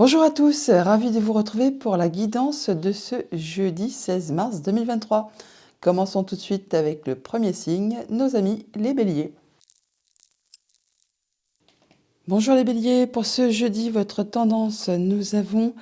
Bonjour à tous, ravi de vous retrouver pour la guidance de ce jeudi 16 mars 2023. Commençons tout de suite avec le premier signe, nos amis les béliers. Bonjour les béliers, pour ce jeudi, votre tendance, nous avons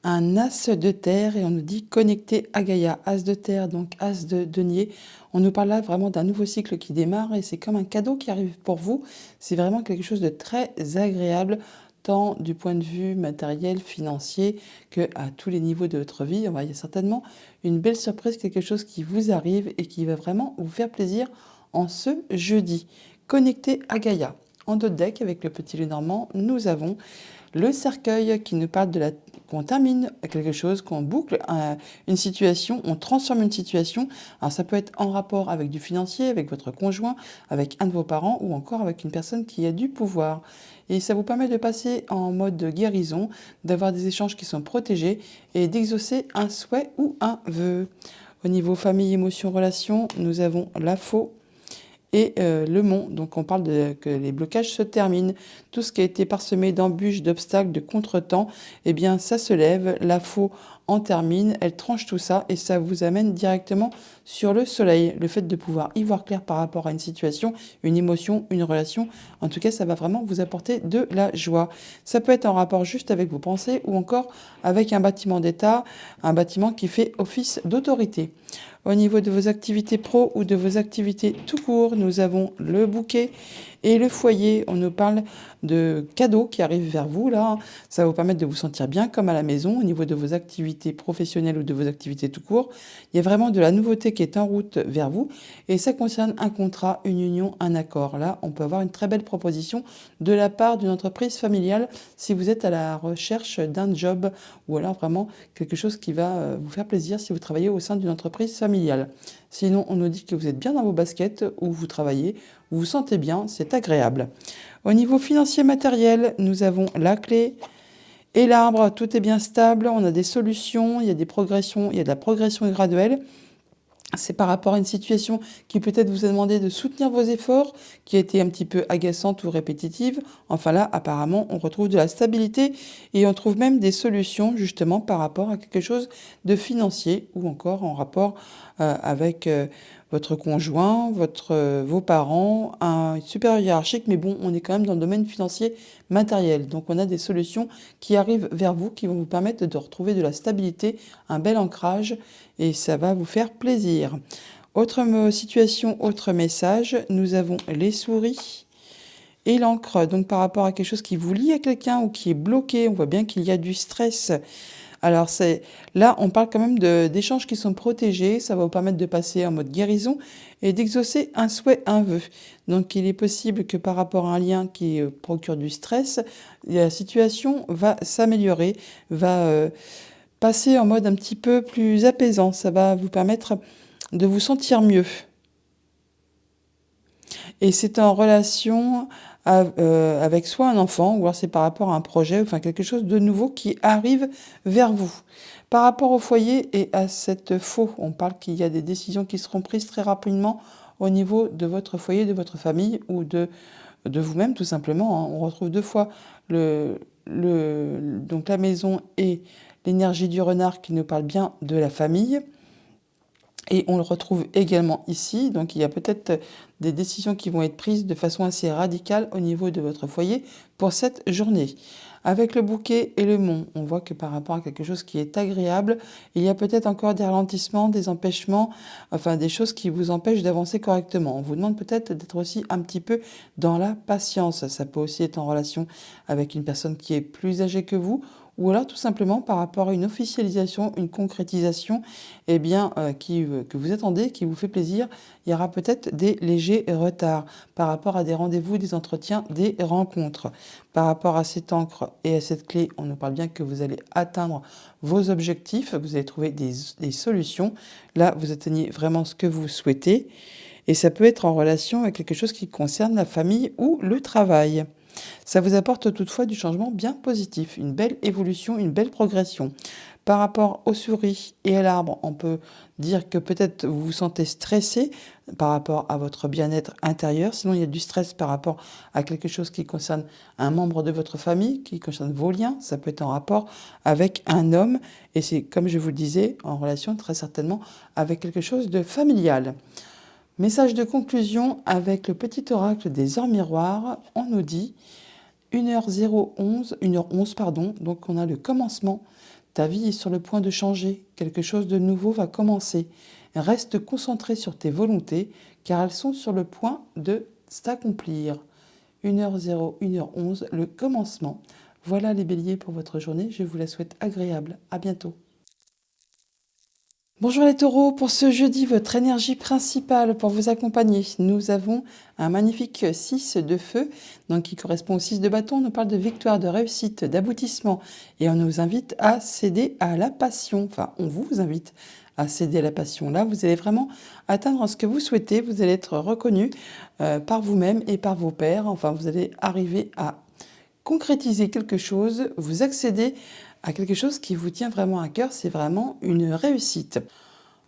un as de terre et on nous dit connecté à Gaïa, as de terre, donc as de denier. On nous parle là vraiment d'un nouveau cycle qui démarre et c'est comme un cadeau qui arrive pour vous. C'est vraiment quelque chose de très agréable, tant du point de vue matériel, financier, que à tous les niveaux de votre vie. Il y a certainement une belle surprise, quelque chose qui vous arrive et qui va vraiment vous faire plaisir en ce jeudi. Connecté à Gaïa. En dos de deck, avec le petit Lenormand, nous avons le cercueil qui nous parle de la qu'on termine quelque chose, qu'on boucle une situation, on transforme une situation. Alors ça peut être en rapport avec du financier, avec votre conjoint, avec un de vos parents ou encore avec une personne qui a du pouvoir. Et ça vous permet de passer en mode guérison, d'avoir des échanges qui sont protégés et d'exaucer un souhait ou un vœu. Au niveau famille, émotion, relation, nous avons la faux et le mont. Donc on parle de que les blocages se terminent. Tout ce qui a été parsemé d'embûches, d'obstacles, de contretemps, eh bien ça se lève. La faux en termine, elle tranche tout ça et ça vous amène directement sur le soleil. Le fait de pouvoir y voir clair par rapport à une situation, une émotion, une relation, en tout cas ça va vraiment vous apporter de la joie. Ça peut être en rapport juste avec vos pensées ou encore avec un bâtiment d'État, un bâtiment qui fait office d'autorité. Au niveau de vos activités pro ou de vos activités tout court, nous avons le bouquet et le foyer. On nous parle de cadeaux qui arrivent vers vous là. Ça va vous permettre de vous sentir bien comme à la maison au niveau de vos activités professionnelles ou de vos activités tout court. Il y a vraiment de la nouveauté qui est en route vers vous et ça concerne un contrat, une union, un accord. Là, on peut avoir une très belle proposition de la part d'une entreprise familiale si vous êtes à la recherche d'un job ou alors vraiment quelque chose qui va vous faire plaisir si vous travaillez au sein d'une entreprise familiale. Sinon, on nous dit que vous êtes bien dans vos baskets où vous travaillez, vous vous sentez bien, c'est agréable. Au niveau financier matériel, nous avons la clé et l'arbre, tout est bien stable, on a des solutions, il y a des progressions, il y a de la progression graduelle. C'est par rapport à une situation qui peut-être vous a demandé de soutenir vos efforts, qui a été un petit peu agaçante ou répétitive. Enfin là, apparemment, on retrouve de la stabilité et on trouve même des solutions justement par rapport à quelque chose de financier ou encore en rapport avec votre conjoint, vos parents, un supérieur hiérarchique. Mais bon, on est quand même dans le domaine financier matériel. Donc on a des solutions qui arrivent vers vous, qui vont vous permettre de retrouver de la stabilité, un bel ancrage et ça va vous faire plaisir. Autre situation, autre message, nous avons les souris et l'encre. Donc par rapport à quelque chose qui vous lie à quelqu'un ou qui est bloqué, on voit bien qu'il y a du stress. Alors là, on parle quand même d'échanges qui sont protégés. Ça va vous permettre de passer en mode guérison et d'exaucer un souhait, un vœu. Donc il est possible que par rapport à un lien qui procure du stress, la situation va s'améliorer, va passer en mode un petit peu plus apaisant. Ça va vous permettre de vous sentir mieux. Et c'est en relation avec soit un enfant, ou alors c'est par rapport à un projet, enfin quelque chose de nouveau qui arrive vers vous. Par rapport au foyer et à cette faux, on parle qu'il y a des décisions qui seront prises très rapidement au niveau de votre foyer, de votre famille ou de vous-même tout simplement. On retrouve deux fois donc la maison et l'énergie du renard qui nous parle bien de la famille. Et on le retrouve également ici. Donc il y a peut-être des décisions qui vont être prises de façon assez radicale au niveau de votre foyer pour cette journée. Avec le bouquet et le mont, on voit que par rapport à quelque chose qui est agréable, il y a peut-être encore des ralentissements, des empêchements, enfin des choses qui vous empêchent d'avancer correctement. On vous demande peut-être d'être aussi un petit peu dans la patience. Ça peut aussi être en relation avec une personne qui est plus âgée que vous ou alors tout simplement par rapport à une officialisation, une concrétisation eh bien, que vous attendez, qui vous fait plaisir. Il y aura peut-être des légers retards par rapport à des rendez-vous, des entretiens, des rencontres. Par rapport à cette encre et à cette clé, on nous parle bien que vous allez atteindre vos objectifs, que vous allez trouver des solutions. Là, vous atteignez vraiment ce que vous souhaitez. Et ça peut être en relation avec quelque chose qui concerne la famille ou le travail. Ça vous apporte toutefois du changement bien positif, une belle évolution, une belle progression. Par rapport aux souris et à l'arbre, on peut dire que peut-être vous vous sentez stressé par rapport à votre bien-être intérieur. Sinon, il y a du stress par rapport à quelque chose qui concerne un membre de votre famille, qui concerne vos liens. Ça peut être en rapport avec un homme. Et c'est, comme je vous le disais, en relation très certainement avec quelque chose de familial. Message de conclusion avec le petit oracle des heures miroirs. On nous dit 1h11, pardon, donc on a le commencement. Ta vie est sur le point de changer, quelque chose de nouveau va commencer. Reste concentré sur tes volontés, car elles sont sur le point de s'accomplir. 1h0, 1h11, le commencement. Voilà les béliers pour votre journée, je vous la souhaite agréable. À bientôt. Bonjour les taureaux, pour ce jeudi, votre énergie principale pour vous accompagner, nous avons un magnifique 6 de feu, donc qui correspond au 6 de bâton. On nous parle de victoire, de réussite, d'aboutissement et on nous invite à céder à la passion. Enfin, on vous invite à céder à la passion. Là, vous allez vraiment atteindre ce que vous souhaitez, vous allez être reconnu par vous-même et par vos pairs. Enfin, vous allez arriver à concrétiser quelque chose, vous accédez à quelque chose qui vous tient vraiment à cœur, c'est vraiment une réussite.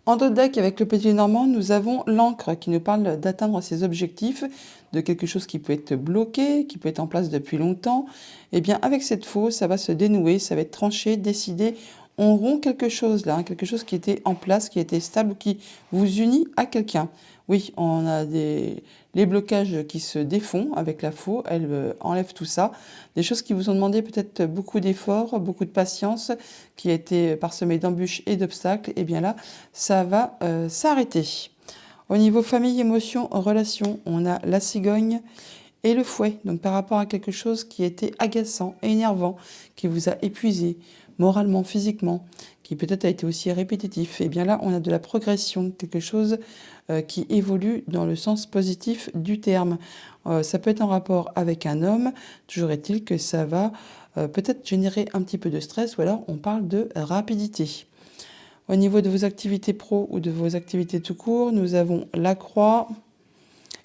En dos de deck, avec le petit normand, nous avons l'encre qui nous parle d'atteindre ses objectifs, de quelque chose qui peut être bloqué, qui peut être en place depuis longtemps. Eh bien, avec cette faux, ça va se dénouer, ça va être tranché, décidé. On rompt quelque chose là, quelque chose qui était en place, qui était stable, qui vous unit à quelqu'un. Oui, on a les blocages qui se défont avec la faux, elle enlève tout ça. Des choses qui vous ont demandé peut-être beaucoup d'efforts, beaucoup de patience, qui a été parsemées d'embûches et d'obstacles. Et bien là, ça va s'arrêter. Au niveau famille, émotions, relations, on a la cigogne et le fouet. Donc par rapport à quelque chose qui était agaçant, énervant, qui vous a épuisé moralement, physiquement, qui peut-être a été aussi répétitif. Et bien là, on a de la progression, quelque chose qui évolue dans le sens positif du terme. Ça peut être en rapport avec un homme, toujours est-il que ça va peut-être générer un petit peu de stress ou alors on parle de rapidité. Au niveau de vos activités pro ou de vos activités tout court, nous avons la croix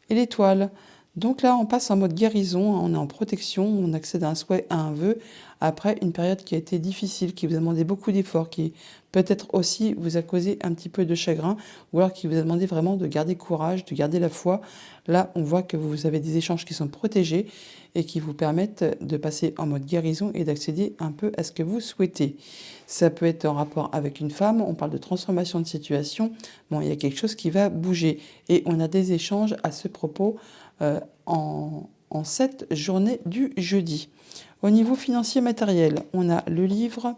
et l'étoile. Donc là, on passe en mode guérison, on est en protection, on accède à un souhait, à un vœu, après une période qui a été difficile, qui vous a demandé beaucoup d'efforts, qui peut-être aussi vous a causé un petit peu de chagrin, ou alors qui vous a demandé vraiment de garder courage, de garder la foi. Là, on voit que vous avez des échanges qui sont protégés et qui vous permettent de passer en mode guérison et d'accéder un peu à ce que vous souhaitez. Ça peut être en rapport avec une femme, on parle de transformation de situation. Bon, il y a quelque chose qui va bouger et on a des échanges à ce propos en cette journée du jeudi. Au niveau financier matériel, on a le livre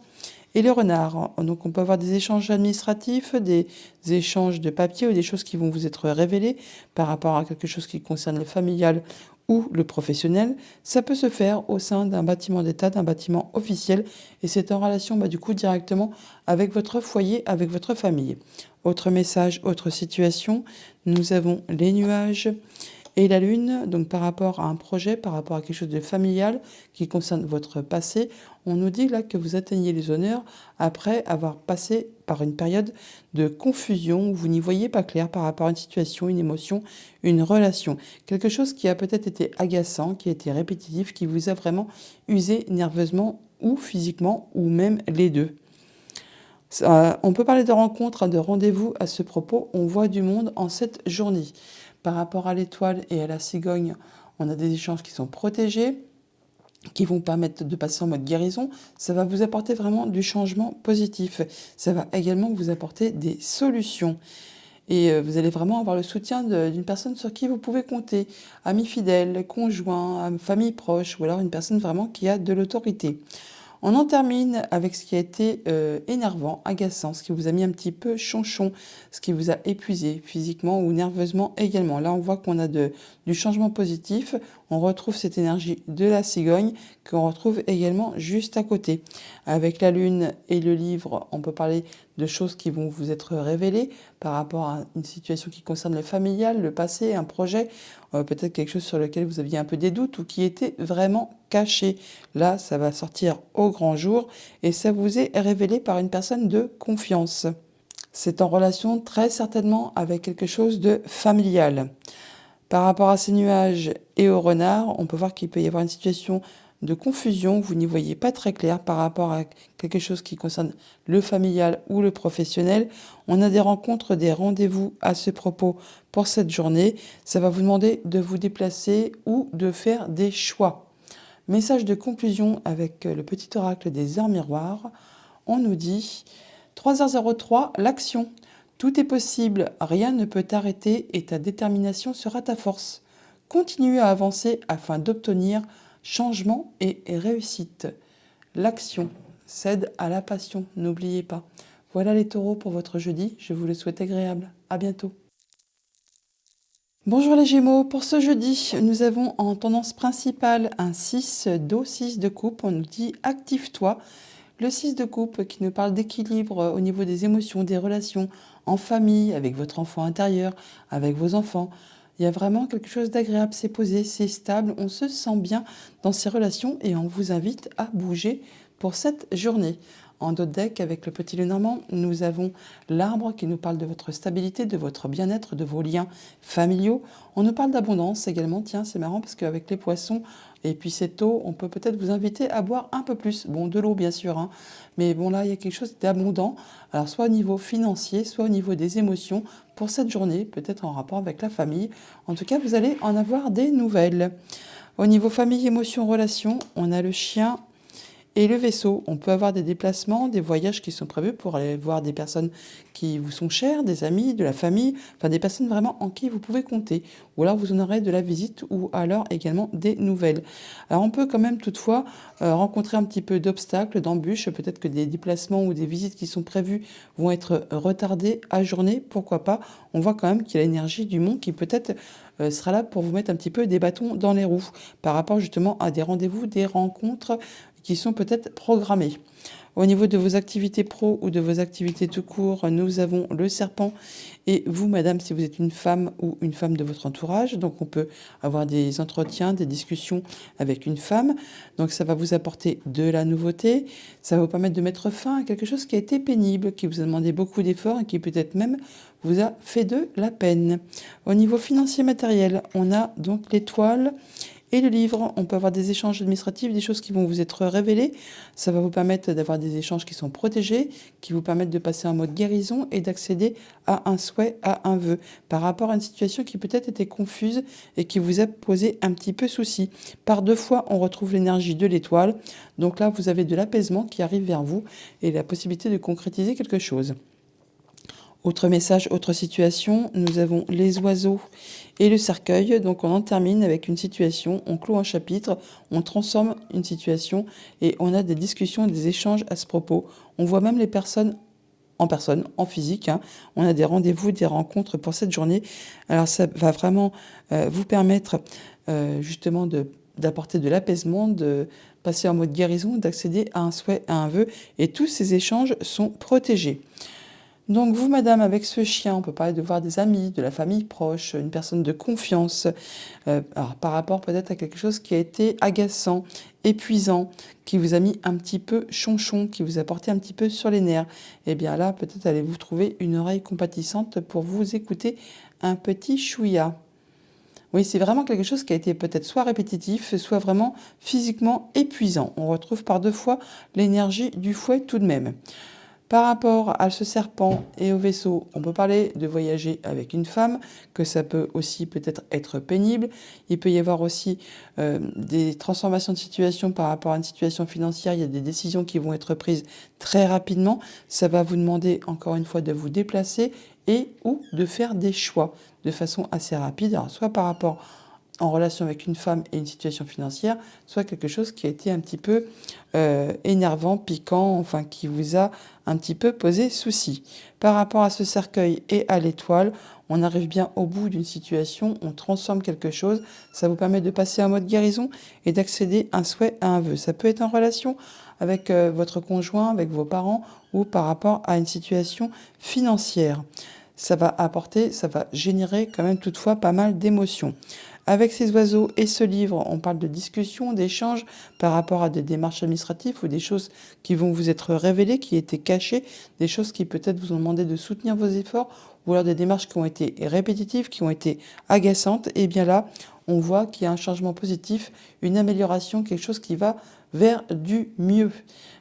et le renard. Donc on peut avoir des échanges administratifs, des échanges de papier ou des choses qui vont vous être révélées par rapport à quelque chose qui concerne le familial ou le professionnel. Ça peut se faire au sein d'un bâtiment d'État, d'un bâtiment officiel et c'est en relation du coup directement avec votre foyer, avec votre famille. Autre message, autre situation, nous avons les nuages et la lune, donc par rapport à un projet, par rapport à quelque chose de familial qui concerne votre passé, on nous dit là que vous atteignez les honneurs après avoir passé par une période de confusion où vous n'y voyez pas clair par rapport à une situation, une émotion, une relation. Quelque chose qui a peut-être été agaçant, qui a été répétitif, qui vous a vraiment usé nerveusement ou physiquement ou même les deux. On peut parler de rencontres, de rendez-vous à ce propos. On voit du monde en cette journée. Par rapport à l'étoile et à la cigogne, on a des échanges qui sont protégés, qui vont permettre de passer en mode guérison. Ça va vous apporter vraiment du changement positif. Ça va également vous apporter des solutions. Et vous allez vraiment avoir le soutien d'une personne sur qui vous pouvez compter. Amis fidèles, conjoints, famille proche, ou alors une personne vraiment qui a de l'autorité. On en termine avec ce qui a été énervant, agaçant, ce qui vous a mis un petit peu chonchon, ce qui vous a épuisé physiquement ou nerveusement également. Là, on voit qu'on a du changement positif. On retrouve cette énergie de la cigogne qu'on retrouve également juste à côté. Avec la lune et le livre, on peut parler de choses qui vont vous être révélées par rapport à une situation qui concerne le familial, le passé, un projet, peut-être quelque chose sur lequel vous aviez un peu des doutes ou qui était vraiment caché. Là, ça va sortir au grand jour et ça vous est révélé par une personne de confiance. C'est en relation très certainement avec quelque chose de familial. Par rapport à ces nuages et au renard, on peut voir qu'il peut y avoir une situation de confusion, vous n'y voyez pas très clair par rapport à quelque chose qui concerne le familial ou le professionnel. On a des rencontres, des rendez-vous à ce propos pour cette journée. Ça va vous demander de vous déplacer ou de faire des choix. Message de conclusion avec le petit oracle des heures miroirs. On nous dit 3h03, l'action. Tout est possible, rien ne peut t'arrêter et ta détermination sera ta force. Continue à avancer afin d'obtenir changement et réussite. L'action cède à la passion, n'oubliez pas. Voilà les taureaux pour votre jeudi, je vous le souhaite agréable. À bientôt. Bonjour les Gémeaux, pour ce jeudi, nous avons en tendance principale un 6 d'eau, 6 de coupe. On nous dit active-toi. Le 6 de coupe qui nous parle d'équilibre au niveau des émotions, des relations en famille, avec votre enfant intérieur, avec vos enfants. Il y a vraiment quelque chose d'agréable, c'est posé, c'est stable, on se sent bien dans ces relations et on vous invite à bouger pour cette journée. En dos de deck, avec le petit Lenormand, nous avons l'arbre qui nous parle de votre stabilité, de votre bien-être, de vos liens familiaux. On nous parle d'abondance également. Tiens, c'est marrant parce qu'avec les poissons et puis cette eau, on peut peut-être vous inviter à boire un peu plus. Bon, de l'eau bien sûr, hein. Mais bon là, il y a quelque chose d'abondant. Alors soit au niveau financier, soit au niveau des émotions pour cette journée, peut-être en rapport avec la famille. En tout cas, vous allez en avoir des nouvelles. Au niveau famille, émotions, relations, on a le chien et le vaisseau. On peut avoir des déplacements, des voyages qui sont prévus pour aller voir des personnes qui vous sont chères, des amis, de la famille, enfin des personnes vraiment en qui vous pouvez compter. Ou alors vous en aurez de la visite ou alors également des nouvelles. Alors on peut quand même toutefois rencontrer un petit peu d'obstacles, d'embûches. Peut-être que des déplacements ou des visites qui sont prévues vont être retardées, ajournées, pourquoi pas. On voit quand même qu'il y a l'énergie du monde qui peut-être sera là pour vous mettre un petit peu des bâtons dans les roues par rapport justement à des rendez-vous, des rencontres qui sont peut-être programmés. Au niveau de vos activités pro ou de vos activités tout court, nous avons le serpent et vous, madame, si vous êtes une femme ou une femme de votre entourage. Donc, on peut avoir des entretiens, des discussions avec une femme. Donc, ça va vous apporter de la nouveauté. Ça va vous permettre de mettre fin à quelque chose qui a été pénible, qui vous a demandé beaucoup d'efforts et qui peut-être même vous a fait de la peine. Au niveau financier matériel, on a donc l'étoile et le livre. On peut avoir des échanges administratifs, des choses qui vont vous être révélées. Ça va vous permettre d'avoir des échanges qui sont protégés, qui vous permettent de passer en mode guérison et d'accéder à un souhait, à un vœu, par rapport à une situation qui peut-être était confuse et qui vous a posé un petit peu souci. Par deux fois, on retrouve l'énergie de l'étoile. Donc là, vous avez de l'apaisement qui arrive vers vous et la possibilité de concrétiser quelque chose. Autre message, autre situation, nous avons les oiseaux et le cercueil. Donc on en termine avec une situation, on clôt un chapitre, on transforme une situation et on a des discussions, des échanges à ce propos. On voit même les personnes, en physique, hein. On a des rendez-vous, des rencontres pour cette journée. Alors ça va vraiment vous permettre justement d'apporter de l'apaisement, de passer en mode guérison, d'accéder à un souhait, à un vœu. Et tous ces échanges sont protégés. Donc vous, madame, avec ce chien, on peut parler de voir des amis, de la famille proche, une personne de confiance, alors par rapport peut-être à quelque chose qui a été agaçant, épuisant, qui vous a mis un petit peu chonchon, qui vous a porté un petit peu sur les nerfs. Et bien là, peut-être allez-vous trouver une oreille compatissante pour vous écouter un petit chouïa. Oui, c'est vraiment quelque chose qui a été peut-être soit répétitif, soit vraiment physiquement épuisant. On retrouve par deux fois l'énergie du fouet tout de même. Par rapport à ce serpent et au vaisseau, on peut parler de voyager avec une femme, que ça peut aussi peut-être être pénible. Il peut y avoir aussi des transformations de situation par rapport à une situation financière. Il y a des décisions qui vont être prises très rapidement. Ça va vous demander encore une fois de vous déplacer et ou de faire des choix de façon assez rapide. Alors, soit par rapport en relation avec une femme et une situation financière, soit quelque chose qui a été un petit peu énervant, piquant, enfin qui vous a un petit peu posé souci. Par rapport à ce cercueil et à l'étoile, on arrive bien au bout d'une situation, on transforme quelque chose, ça vous permet de passer en mode guérison et d'accéder un souhait à un vœu. Ça peut être en relation avec votre conjoint, avec vos parents ou par rapport à une situation financière. Ça va apporter, ça va générer quand même toutefois pas mal d'émotions. Avec ces oiseaux et ce livre, on parle de discussion, d'échange par rapport à des démarches administratives ou des choses qui vont vous être révélées, qui étaient cachées, des choses qui peut-être vous ont demandé de soutenir vos efforts, ou alors des démarches qui ont été répétitives, qui ont été agaçantes. Et bien là, on voit qu'il y a un changement positif, une amélioration, quelque chose qui va vers du mieux.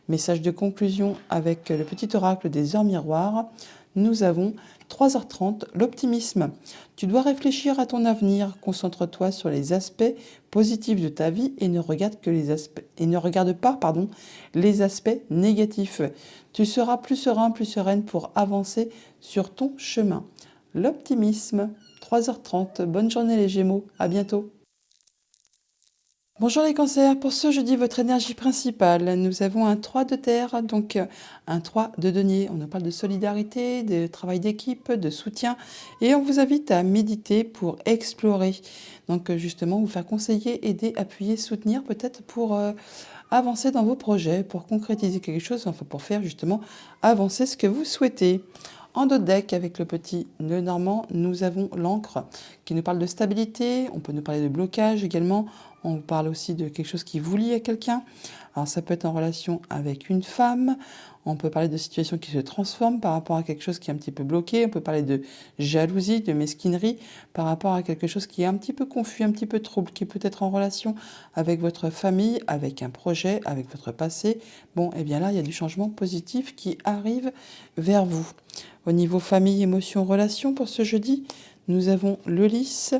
Message de conclusion avec le petit oracle des heures miroirs. Nous avons 3h30, l'optimisme. Tu dois réfléchir à ton avenir, concentre-toi sur les aspects positifs de ta vie et ne regarde pas, les aspects négatifs. Tu seras plus serein, plus sereine pour avancer sur ton chemin. L'optimisme, 3h30. Bonne journée les Gémeaux, à bientôt. Bonjour les cancers, pour ce jeudi, votre énergie principale, nous avons un 3 de terre, donc un 3 de denier. On nous parle de solidarité, de travail d'équipe, de soutien et on vous invite à méditer pour explorer. Donc justement, vous faire conseiller, aider, appuyer, soutenir peut-être pour avancer dans vos projets, pour concrétiser quelque chose, enfin pour faire justement avancer ce que vous souhaitez. En dos de deck, avec le petit nœud normand, nous avons l'encre qui nous parle de stabilité. On peut nous parler de blocage également. On parle aussi de quelque chose qui vous lie à quelqu'un. Alors ça peut être en relation avec une femme. On peut parler de situations qui se transforment par rapport à quelque chose qui est un petit peu bloqué. On peut parler de jalousie, de mesquinerie par rapport à quelque chose qui est un petit peu confus, un petit peu trouble, qui peut être en relation avec votre famille, avec un projet, avec votre passé. Bon, et bien là, il y a du changement positif qui arrive vers vous. Au niveau famille, émotions, relations, pour ce jeudi, nous avons le lys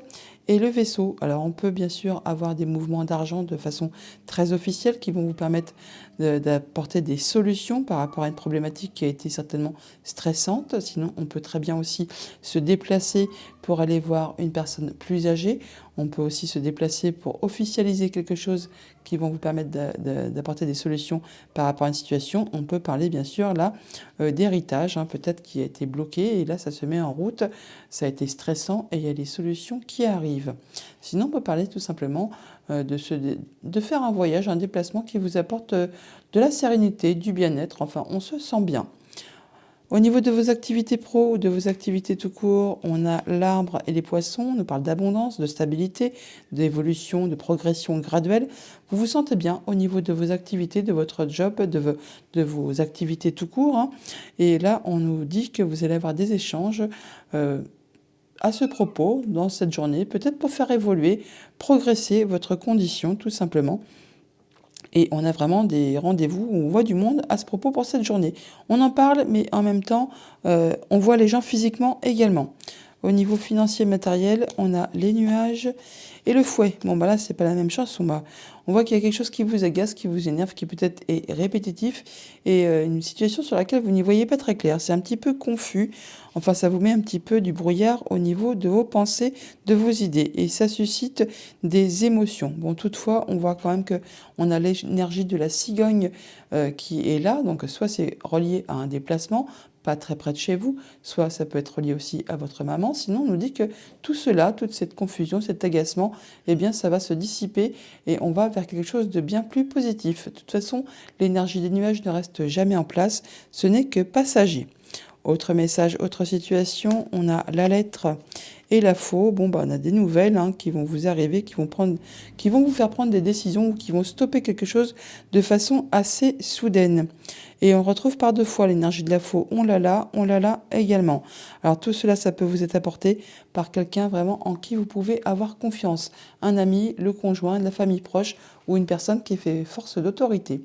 et le vaisseau. Alors on peut bien sûr avoir des mouvements d'argent de façon très officielle qui vont vous permettre d'apporter des solutions par rapport à une problématique qui a été certainement stressante. Sinon, on peut très bien aussi se déplacer pour aller voir une personne plus âgée. On peut aussi se déplacer pour officialiser quelque chose qui vont vous permettre d'apporter des solutions par rapport à une situation. On peut parler bien sûr là d'héritage, peut-être qui a été bloqué et là ça se met en route. Ça a été stressant et il y a des solutions qui arrivent. Sinon, on peut parler tout simplement de faire un voyage, un déplacement qui vous apporte de la sérénité, du bien-être. Enfin, on se sent bien. Au niveau de vos activités pro ou de vos activités tout court, on a l'arbre et les poissons. On nous parle d'abondance, de stabilité, d'évolution, de progression graduelle. Vous vous sentez bien au niveau de vos activités, de votre job, de vos activités tout court. Et là, on nous dit que vous allez avoir des échanges à ce propos dans cette journée, peut-être pour faire évoluer, progresser votre condition tout simplement. Et on a vraiment des rendez-vous où on voit du monde à ce propos pour cette journée. On en parle, mais en même temps, on voit les gens physiquement également. Au niveau financier matériel, on a les nuages et le fouet. Bon, bah là, c'est pas la même chose. On voit qu'il y a quelque chose qui vous agace, qui vous énerve, qui peut-être est répétitif et une situation sur laquelle vous n'y voyez pas très clair. C'est un petit peu confus. Enfin, ça vous met un petit peu du brouillard au niveau de vos pensées, de vos idées. Et ça suscite des émotions. Bon, toutefois, on voit quand même que on a l'énergie de la cigogne qui est là. Donc, soit c'est relié à un déplacement, pas très près de chez vous, soit ça peut être lié aussi à votre maman. Sinon, on nous dit que tout cela, toute cette confusion, cet agacement, eh bien, ça va se dissiper et on va vers quelque chose de bien plus positif. De toute façon, l'énergie des nuages ne reste jamais en place, ce n'est que passager. Autre message, autre situation, on a la lettre et la faux. Bon, bah, on a des nouvelles qui vont vous arriver, qui vont vous faire prendre des décisions ou qui vont stopper quelque chose de façon assez soudaine. Et on retrouve par deux fois l'énergie de la faux. On l'a là également. Alors tout cela, ça peut vous être apporté par quelqu'un vraiment en qui vous pouvez avoir confiance. Un ami, le conjoint, la famille proche ou une personne qui fait force d'autorité.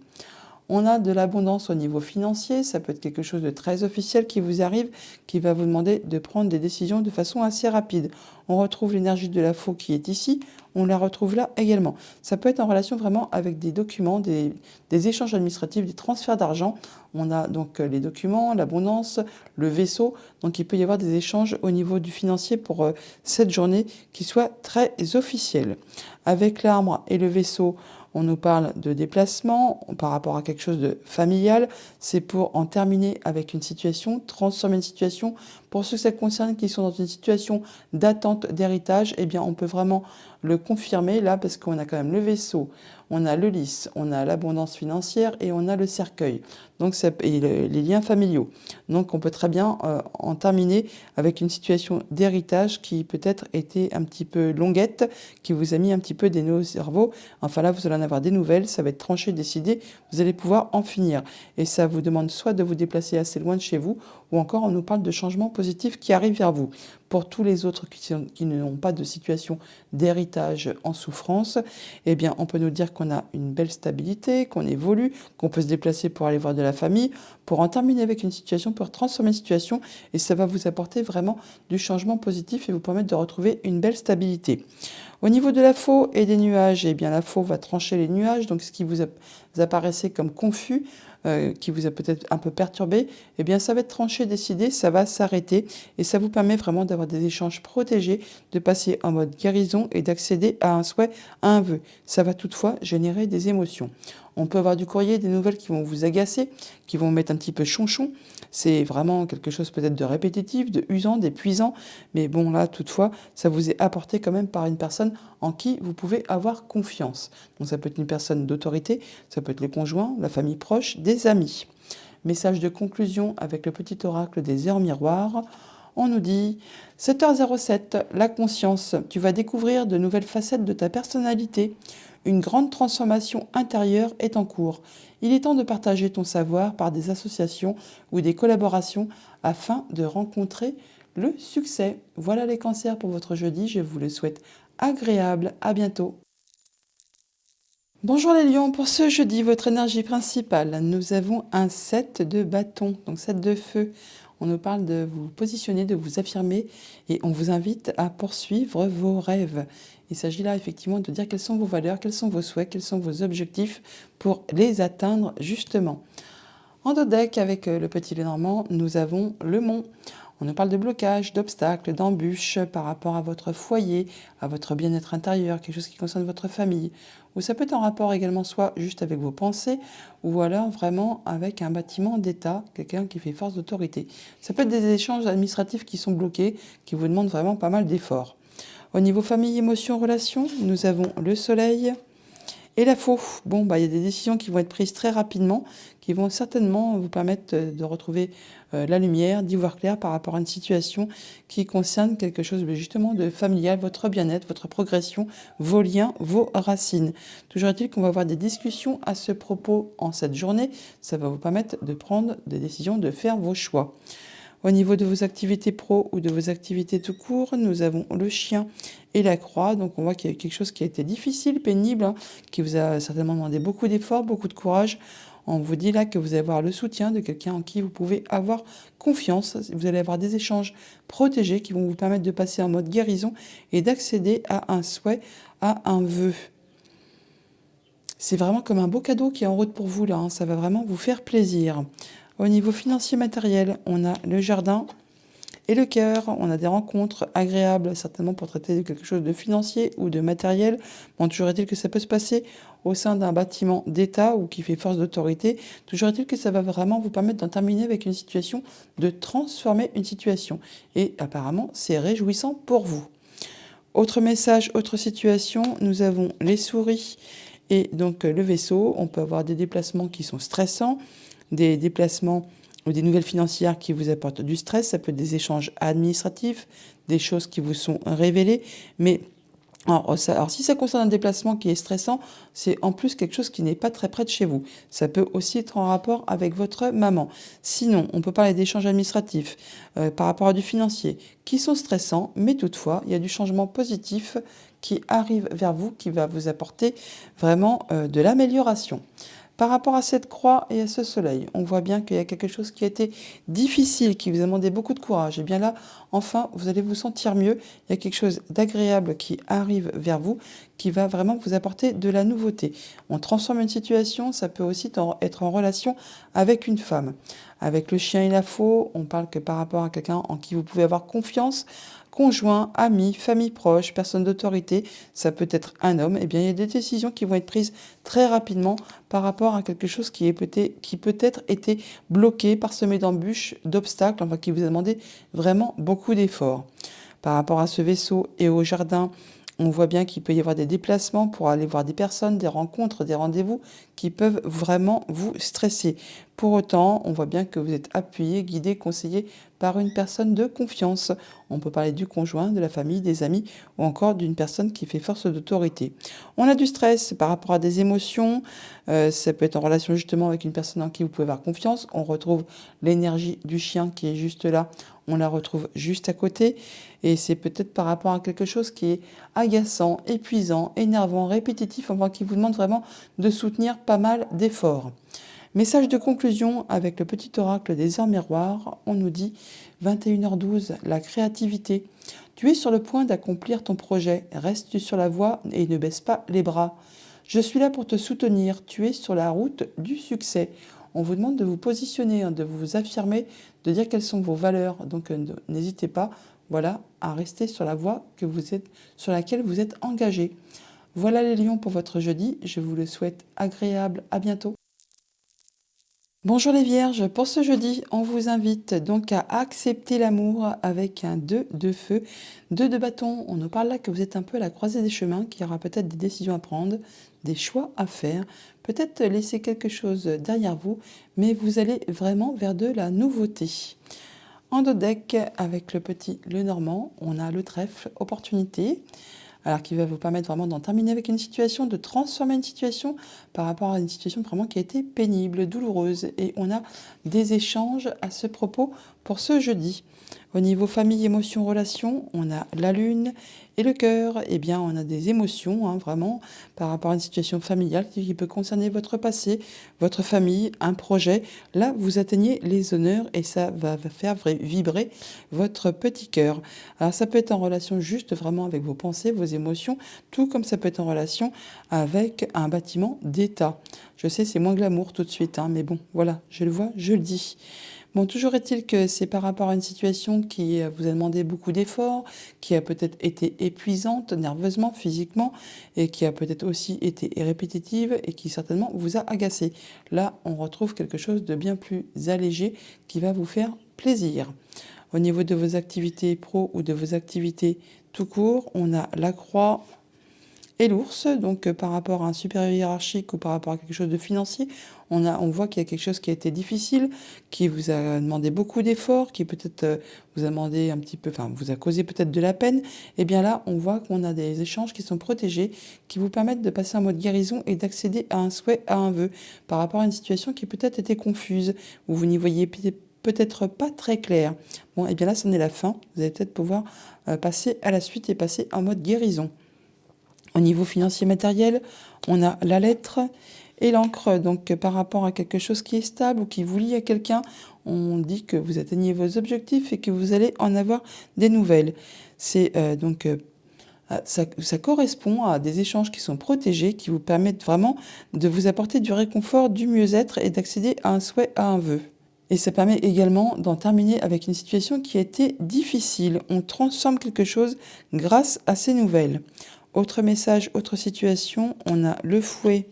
On a de l'abondance au niveau financier, ça peut être quelque chose de très officiel qui vous arrive, qui va vous demander de prendre des décisions de façon assez rapide. On retrouve l'énergie de la faux qui est ici, on la retrouve là également. Ça peut être en relation vraiment avec des documents, des échanges administratifs, des transferts d'argent. On a donc les documents, l'abondance, le vaisseau. Donc il peut y avoir des échanges au niveau du financier pour cette journée qui soit très officielle. Avec l'arbre et le vaisseau, on nous parle de déplacement par rapport à quelque chose de familial. C'est pour en terminer avec une situation, transformer une situation Pour ceux que ça concerne qui sont dans une situation d'attente d'héritage, eh bien, on peut vraiment le confirmer là parce qu'on a quand même le vaisseau, on a le lys, on a l'abondance financière et on a le cercueil. Donc, les liens familiaux. Donc, on peut très bien en terminer avec une situation d'héritage qui peut-être était un petit peu longuette, qui vous a mis un petit peu des nœuds au cerveau. Enfin là, vous allez en avoir des nouvelles, ça va être tranché, décidé, vous allez pouvoir en finir. Et ça vous demande soit de vous déplacer assez loin de chez vous, ou encore on nous parle de changements positifs qui arrivent vers vous. Pour tous les autres qui n'ont pas de situation d'héritage en souffrance, eh bien, on peut nous dire qu'on a une belle stabilité, qu'on évolue, qu'on peut se déplacer pour aller voir de la famille, pour en terminer avec une situation, pour transformer une situation, et ça va vous apporter vraiment du changement positif et vous permettre de retrouver une belle stabilité. Au niveau de la faux et des nuages, eh bien, la faux va trancher les nuages, donc ce qui vous apparaissait comme confus, qui vous a peut-être un peu perturbé, eh bien ça va être tranché, décidé, ça va s'arrêter et ça vous permet vraiment d'avoir des échanges protégés, de passer en mode guérison et d'accéder à un souhait, à un vœu. Ça va toutefois générer des émotions. On peut avoir du courrier, des nouvelles qui vont vous agacer, qui vont mettre un petit peu chonchon. C'est vraiment quelque chose peut-être de répétitif, de usant, d'épuisant. Mais bon, là, toutefois, ça vous est apporté quand même par une personne en qui vous pouvez avoir confiance. Donc ça peut être une personne d'autorité, ça peut être le conjoint, la famille proche, des amis. Message de conclusion avec le petit oracle des heures miroirs. On nous dit 7h07, la conscience. Tu vas découvrir de nouvelles facettes de ta personnalité. Une grande transformation intérieure est en cours. Il est temps de partager ton savoir par des associations ou des collaborations afin de rencontrer le succès. Voilà les cancers pour votre jeudi. Je vous le souhaite agréable. À bientôt. Bonjour les lions, pour ce jeudi, votre énergie principale, nous avons un 7 de bâton, donc 7 de feu. On nous parle de vous positionner, de vous affirmer et on vous invite à poursuivre vos rêves. Il s'agit là effectivement de dire quelles sont vos valeurs, quels sont vos souhaits, quels sont vos objectifs pour les atteindre justement. En dos deck, avec le petit Lénormand, nous avons le mont. On nous parle de blocage, d'obstacles, d'embûches par rapport à votre foyer, à votre bien-être intérieur, quelque chose qui concerne votre famille. Ou ça peut être en rapport également soit juste avec vos pensées, ou alors vraiment avec un bâtiment d'État, quelqu'un qui fait force d'autorité. Ça peut être des échanges administratifs qui sont bloqués, qui vous demandent vraiment pas mal d'efforts. Au niveau famille, émotions, relations, nous avons le soleil et la faux. Bon, il y a des décisions qui vont être prises très rapidement, qui vont certainement vous permettre de retrouver la lumière, d'y voir clair par rapport à une situation qui concerne quelque chose justement de familial, votre bien-être, votre progression, vos liens, vos racines. Toujours est-il qu'on va avoir des discussions à ce propos en cette journée. Ça va vous permettre de prendre des décisions, de faire vos choix. Au niveau de vos activités pro ou de vos activités tout court, nous avons le chien et la croix. Donc on voit qu'il y a quelque chose qui a été difficile, pénible, qui vous a certainement demandé beaucoup d'efforts, beaucoup de courage. On vous dit là que vous allez avoir le soutien de quelqu'un en qui vous pouvez avoir confiance. Vous allez avoir des échanges protégés qui vont vous permettre de passer en mode guérison et d'accéder à un souhait, à un vœu. C'est vraiment comme un beau cadeau qui est en route pour vous là. Ça va vraiment vous faire plaisir. Au niveau financier matériel, on a le jardin et le cœur. On a des rencontres agréables, certainement pour traiter de quelque chose de financier ou de matériel. Bon, toujours est-il que ça peut se passer au sein d'un bâtiment d'État ou qui fait force d'autorité. Toujours est-il que ça va vraiment vous permettre d'en terminer avec une situation, de transformer une situation. Et apparemment, c'est réjouissant pour vous. Autre message, autre situation, nous avons les souris et donc le vaisseau. On peut avoir des déplacements qui sont stressants, des déplacements ou des nouvelles financières qui vous apportent du stress. Ça peut être des échanges administratifs, des choses qui vous sont révélées. Mais alors, si ça concerne un déplacement qui est stressant, c'est en plus quelque chose qui n'est pas très près de chez vous. Ça peut aussi être en rapport avec votre maman. Sinon, on peut parler d'échanges administratifs par rapport à du financier qui sont stressants, mais toutefois, il y a du changement positif qui arrive vers vous, qui va vous apporter vraiment de l'amélioration. Par rapport à cette croix et à ce soleil, on voit bien qu'il y a quelque chose qui a été difficile, qui vous a demandé beaucoup de courage. Et bien là, enfin, vous allez vous sentir mieux. Il y a quelque chose d'agréable qui arrive vers vous, qui va vraiment vous apporter de la nouveauté. On transforme une situation, ça peut aussi être en relation avec une femme. Avec le chien et la faux, on parle que par rapport à quelqu'un en qui vous pouvez avoir confiance, conjoint, ami, famille proche, personne d'autorité, ça peut être un homme, eh bien il y a des décisions qui vont être prises très rapidement par rapport à quelque chose qui peut-être été bloqué, parsemé d'embûches, d'obstacles, enfin qui vous a demandé vraiment beaucoup d'efforts. Par rapport à ce vaisseau et au jardin, on voit bien qu'il peut y avoir des déplacements pour aller voir des personnes, des rencontres, des rendez-vous qui peuvent vraiment vous stresser. Pour autant, on voit bien que vous êtes appuyé, guidé, conseillé par une personne de confiance. On peut parler du conjoint, de la famille, des amis ou encore d'une personne qui fait force d'autorité. On a du stress par rapport à des émotions. Ça peut être en relation justement avec une personne en qui vous pouvez avoir confiance. On retrouve l'énergie du chien qui est juste là. On la retrouve juste à côté. Et c'est peut-être par rapport à quelque chose qui est agaçant, épuisant, énervant, répétitif, enfin qui vous demande vraiment de soutenir pas mal d'efforts. Message de conclusion avec le petit oracle des heures miroirs, on nous dit 21h12, la créativité. Tu es sur le point d'accomplir ton projet, reste sur la voie et ne baisse pas les bras. Je suis là pour te soutenir, tu es sur la route du succès. On vous demande de vous positionner, de vous affirmer, de dire quelles sont vos valeurs. Donc n'hésitez pas, voilà, à rester sur la voie sur laquelle vous êtes engagé. Voilà les lions pour votre jeudi, je vous le souhaite agréable, à bientôt. Bonjour les vierges, pour ce jeudi, on vous invite donc à accepter l'amour avec un 2 de feu, 2 de bâton. On nous parle là que vous êtes un peu à la croisée des chemins, qu'il y aura peut-être des décisions à prendre, des choix à faire, peut-être laisser quelque chose derrière vous, mais vous allez vraiment vers de la nouveauté. En dos deck, avec le petit le normand, on a le trèfle, opportunité. Alors qui va vous permettre vraiment d'en terminer avec une situation, de transformer une situation par rapport à une situation vraiment qui a été pénible, douloureuse. Et on a des échanges à ce propos pour ce jeudi. Au niveau famille, émotions, relations, on a la lune et le cœur. Eh bien, on a des émotions, vraiment, par rapport à une situation familiale qui peut concerner votre passé, votre famille, un projet. Là, vous atteignez les honneurs et ça va faire vibrer votre petit cœur. Alors, ça peut être en relation juste vraiment avec vos pensées, vos émotions, tout comme ça peut être en relation avec un bâtiment d'État. Je sais, c'est moins glamour tout de suite, mais bon, voilà, je le vois, je le dis. Bon, toujours est-il que c'est par rapport à une situation qui vous a demandé beaucoup d'efforts, qui a peut-être été épuisante nerveusement, physiquement, et qui a peut-être aussi été répétitive et qui certainement vous a agacé. Là, on retrouve quelque chose de bien plus allégé qui va vous faire plaisir. Au niveau de vos activités pro ou de vos activités tout court, on a la croix et l'ours. Donc par rapport à un supérieur hiérarchique ou par rapport à quelque chose de financier, on voit qu'il y a quelque chose qui a été difficile, qui vous a demandé beaucoup d'efforts, qui peut-être vous a demandé un petit peu, enfin vous a causé peut-être de la peine. Et bien là, on voit qu'on a des échanges qui sont protégés, qui vous permettent de passer en mode guérison et d'accéder à un souhait, à un vœu, par rapport à une situation qui peut-être était confuse, où vous n'y voyez peut-être pas très clair. Bon, et bien là, c'en est la fin. Vous allez peut-être pouvoir passer à la suite et passer en mode guérison. Au niveau financier matériel, on a la lettre et l'encre. Donc par rapport à quelque chose qui est stable ou qui vous lie à quelqu'un, on dit que vous atteignez vos objectifs et que vous allez en avoir des nouvelles. C'est ça correspond à des échanges qui sont protégés, qui vous permettent vraiment de vous apporter du réconfort, du mieux-être et d'accéder à un souhait, à un vœu. Et ça permet également d'en terminer avec une situation qui a été difficile. On transforme quelque chose grâce à ces nouvelles. Autre message, autre situation, on a le fouet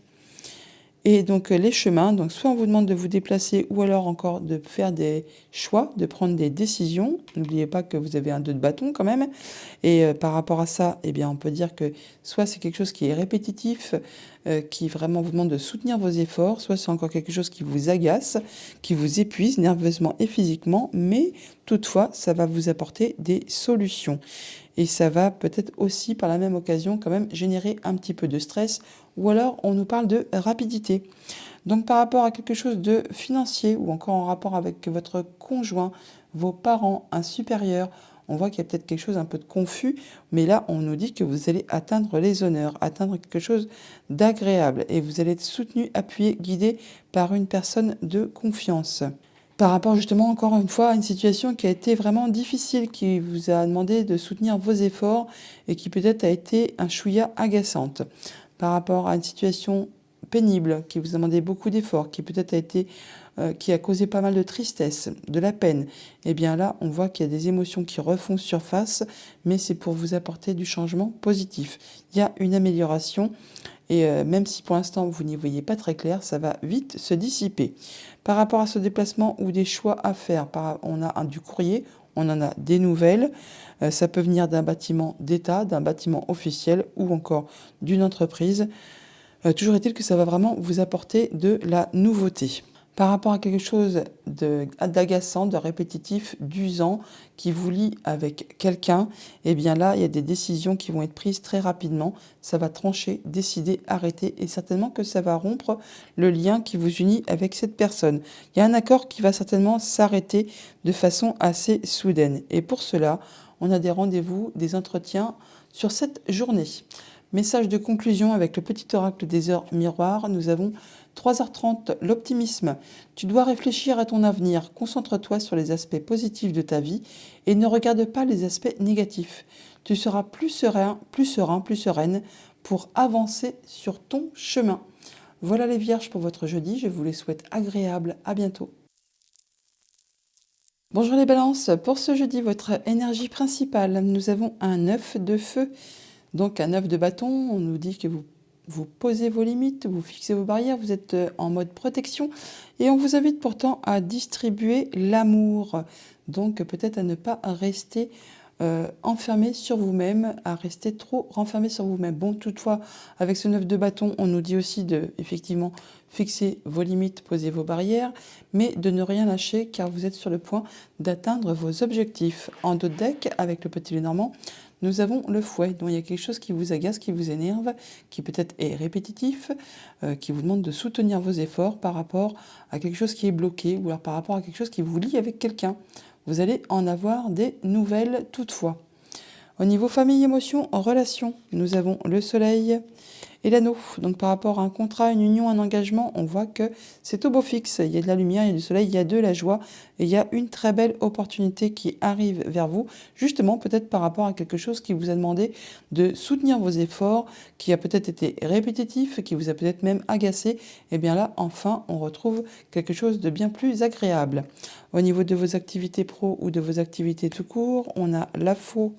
et donc les chemins. Donc soit on vous demande de vous déplacer ou alors encore de faire des choix, de prendre des décisions. N'oubliez pas que vous avez un 2 de bâton quand même. Et par rapport à ça, eh bien, on peut dire que soit c'est quelque chose qui est répétitif, qui vraiment vous demande de soutenir vos efforts, soit c'est encore quelque chose qui vous agace, qui vous épuise nerveusement et physiquement, mais toutefois, ça va vous apporter des solutions. Et ça va peut-être aussi, par la même occasion, quand même générer un petit peu de stress, ou alors on nous parle de rapidité. Donc par rapport à quelque chose de financier, ou encore en rapport avec votre conjoint, vos parents, un supérieur, on voit qu'il y a peut-être quelque chose un peu de confus, mais là, on nous dit que vous allez atteindre les honneurs, atteindre quelque chose d'agréable, et vous allez être soutenu, appuyé, guidé par une personne de confiance. Par rapport justement, encore une fois, à une situation qui a été vraiment difficile, qui vous a demandé de soutenir vos efforts et qui peut-être a été un chouïa agaçante. Par rapport à une situation pénible, qui vous a demandé beaucoup d'efforts, qui peut-être a été qui a causé pas mal de tristesse, de la peine, eh bien là, on voit qu'il y a des émotions qui refont surface, mais c'est pour vous apporter du changement positif. Il y a une amélioration et même si pour l'instant vous n'y voyez pas très clair, ça va vite se dissiper. Par rapport à ce déplacement ou des choix à faire, on a du courrier, on en a des nouvelles. Ça peut venir d'un bâtiment d'État, d'un bâtiment officiel ou encore d'une entreprise. Toujours est-il que ça va vraiment vous apporter de la nouveauté. Par rapport à quelque chose d'agaçant, de répétitif, d'usant, qui vous lie avec quelqu'un, eh bien là, il y a des décisions qui vont être prises très rapidement. Ça va trancher, décider, arrêter, et certainement que ça va rompre le lien qui vous unit avec cette personne. Il y a un accord qui va certainement s'arrêter de façon assez soudaine. Et pour cela, on a des rendez-vous, des entretiens sur cette journée. Message de conclusion avec le petit oracle des heures miroirs. Nous avons 3h30, l'optimisme. Tu dois réfléchir à ton avenir. Concentre-toi sur les aspects positifs de ta vie et ne regarde pas les aspects négatifs. Tu seras plus serein, plus sereine pour avancer sur ton chemin. Voilà les vierges pour votre jeudi. Je vous les souhaite agréables. À bientôt. Bonjour les balances. Pour ce jeudi, votre énergie principale, nous avons un œuf de feu. Donc un œuf de bâton, on nous dit que vous posez vos limites, vous fixez vos barrières, vous êtes en mode protection et on vous invite pourtant à distribuer l'amour. Donc peut-être à ne pas rester enfermé sur vous-même, à rester trop renfermé sur vous-même. Bon, toutefois, avec ce 9 de bâton, on nous dit aussi de effectivement fixer vos limites, poser vos barrières, mais de ne rien lâcher car vous êtes sur le point d'atteindre vos objectifs. En dos de deck, avec le petit Lenormand, nous avons le fouet, donc il y a quelque chose qui vous agace, qui vous énerve, qui peut-être est répétitif, qui vous demande de soutenir vos efforts par rapport à quelque chose qui est bloqué ou alors par rapport à quelque chose qui vous lie avec quelqu'un. Vous allez en avoir des nouvelles toutefois. Au niveau famille, émotion, relation, nous avons le soleil et l'anneau. Donc par rapport à un contrat, une union, un engagement, on voit que c'est au beau fixe. Il y a de la lumière, il y a du soleil, il y a de la joie et il y a une très belle opportunité qui arrive vers vous, justement peut-être par rapport à quelque chose qui vous a demandé de soutenir vos efforts, qui a peut-être été répétitif, qui vous a peut-être même agacé. Et bien là, enfin, on retrouve quelque chose de bien plus agréable. Au niveau de vos activités pro ou de vos activités tout court, on a la faux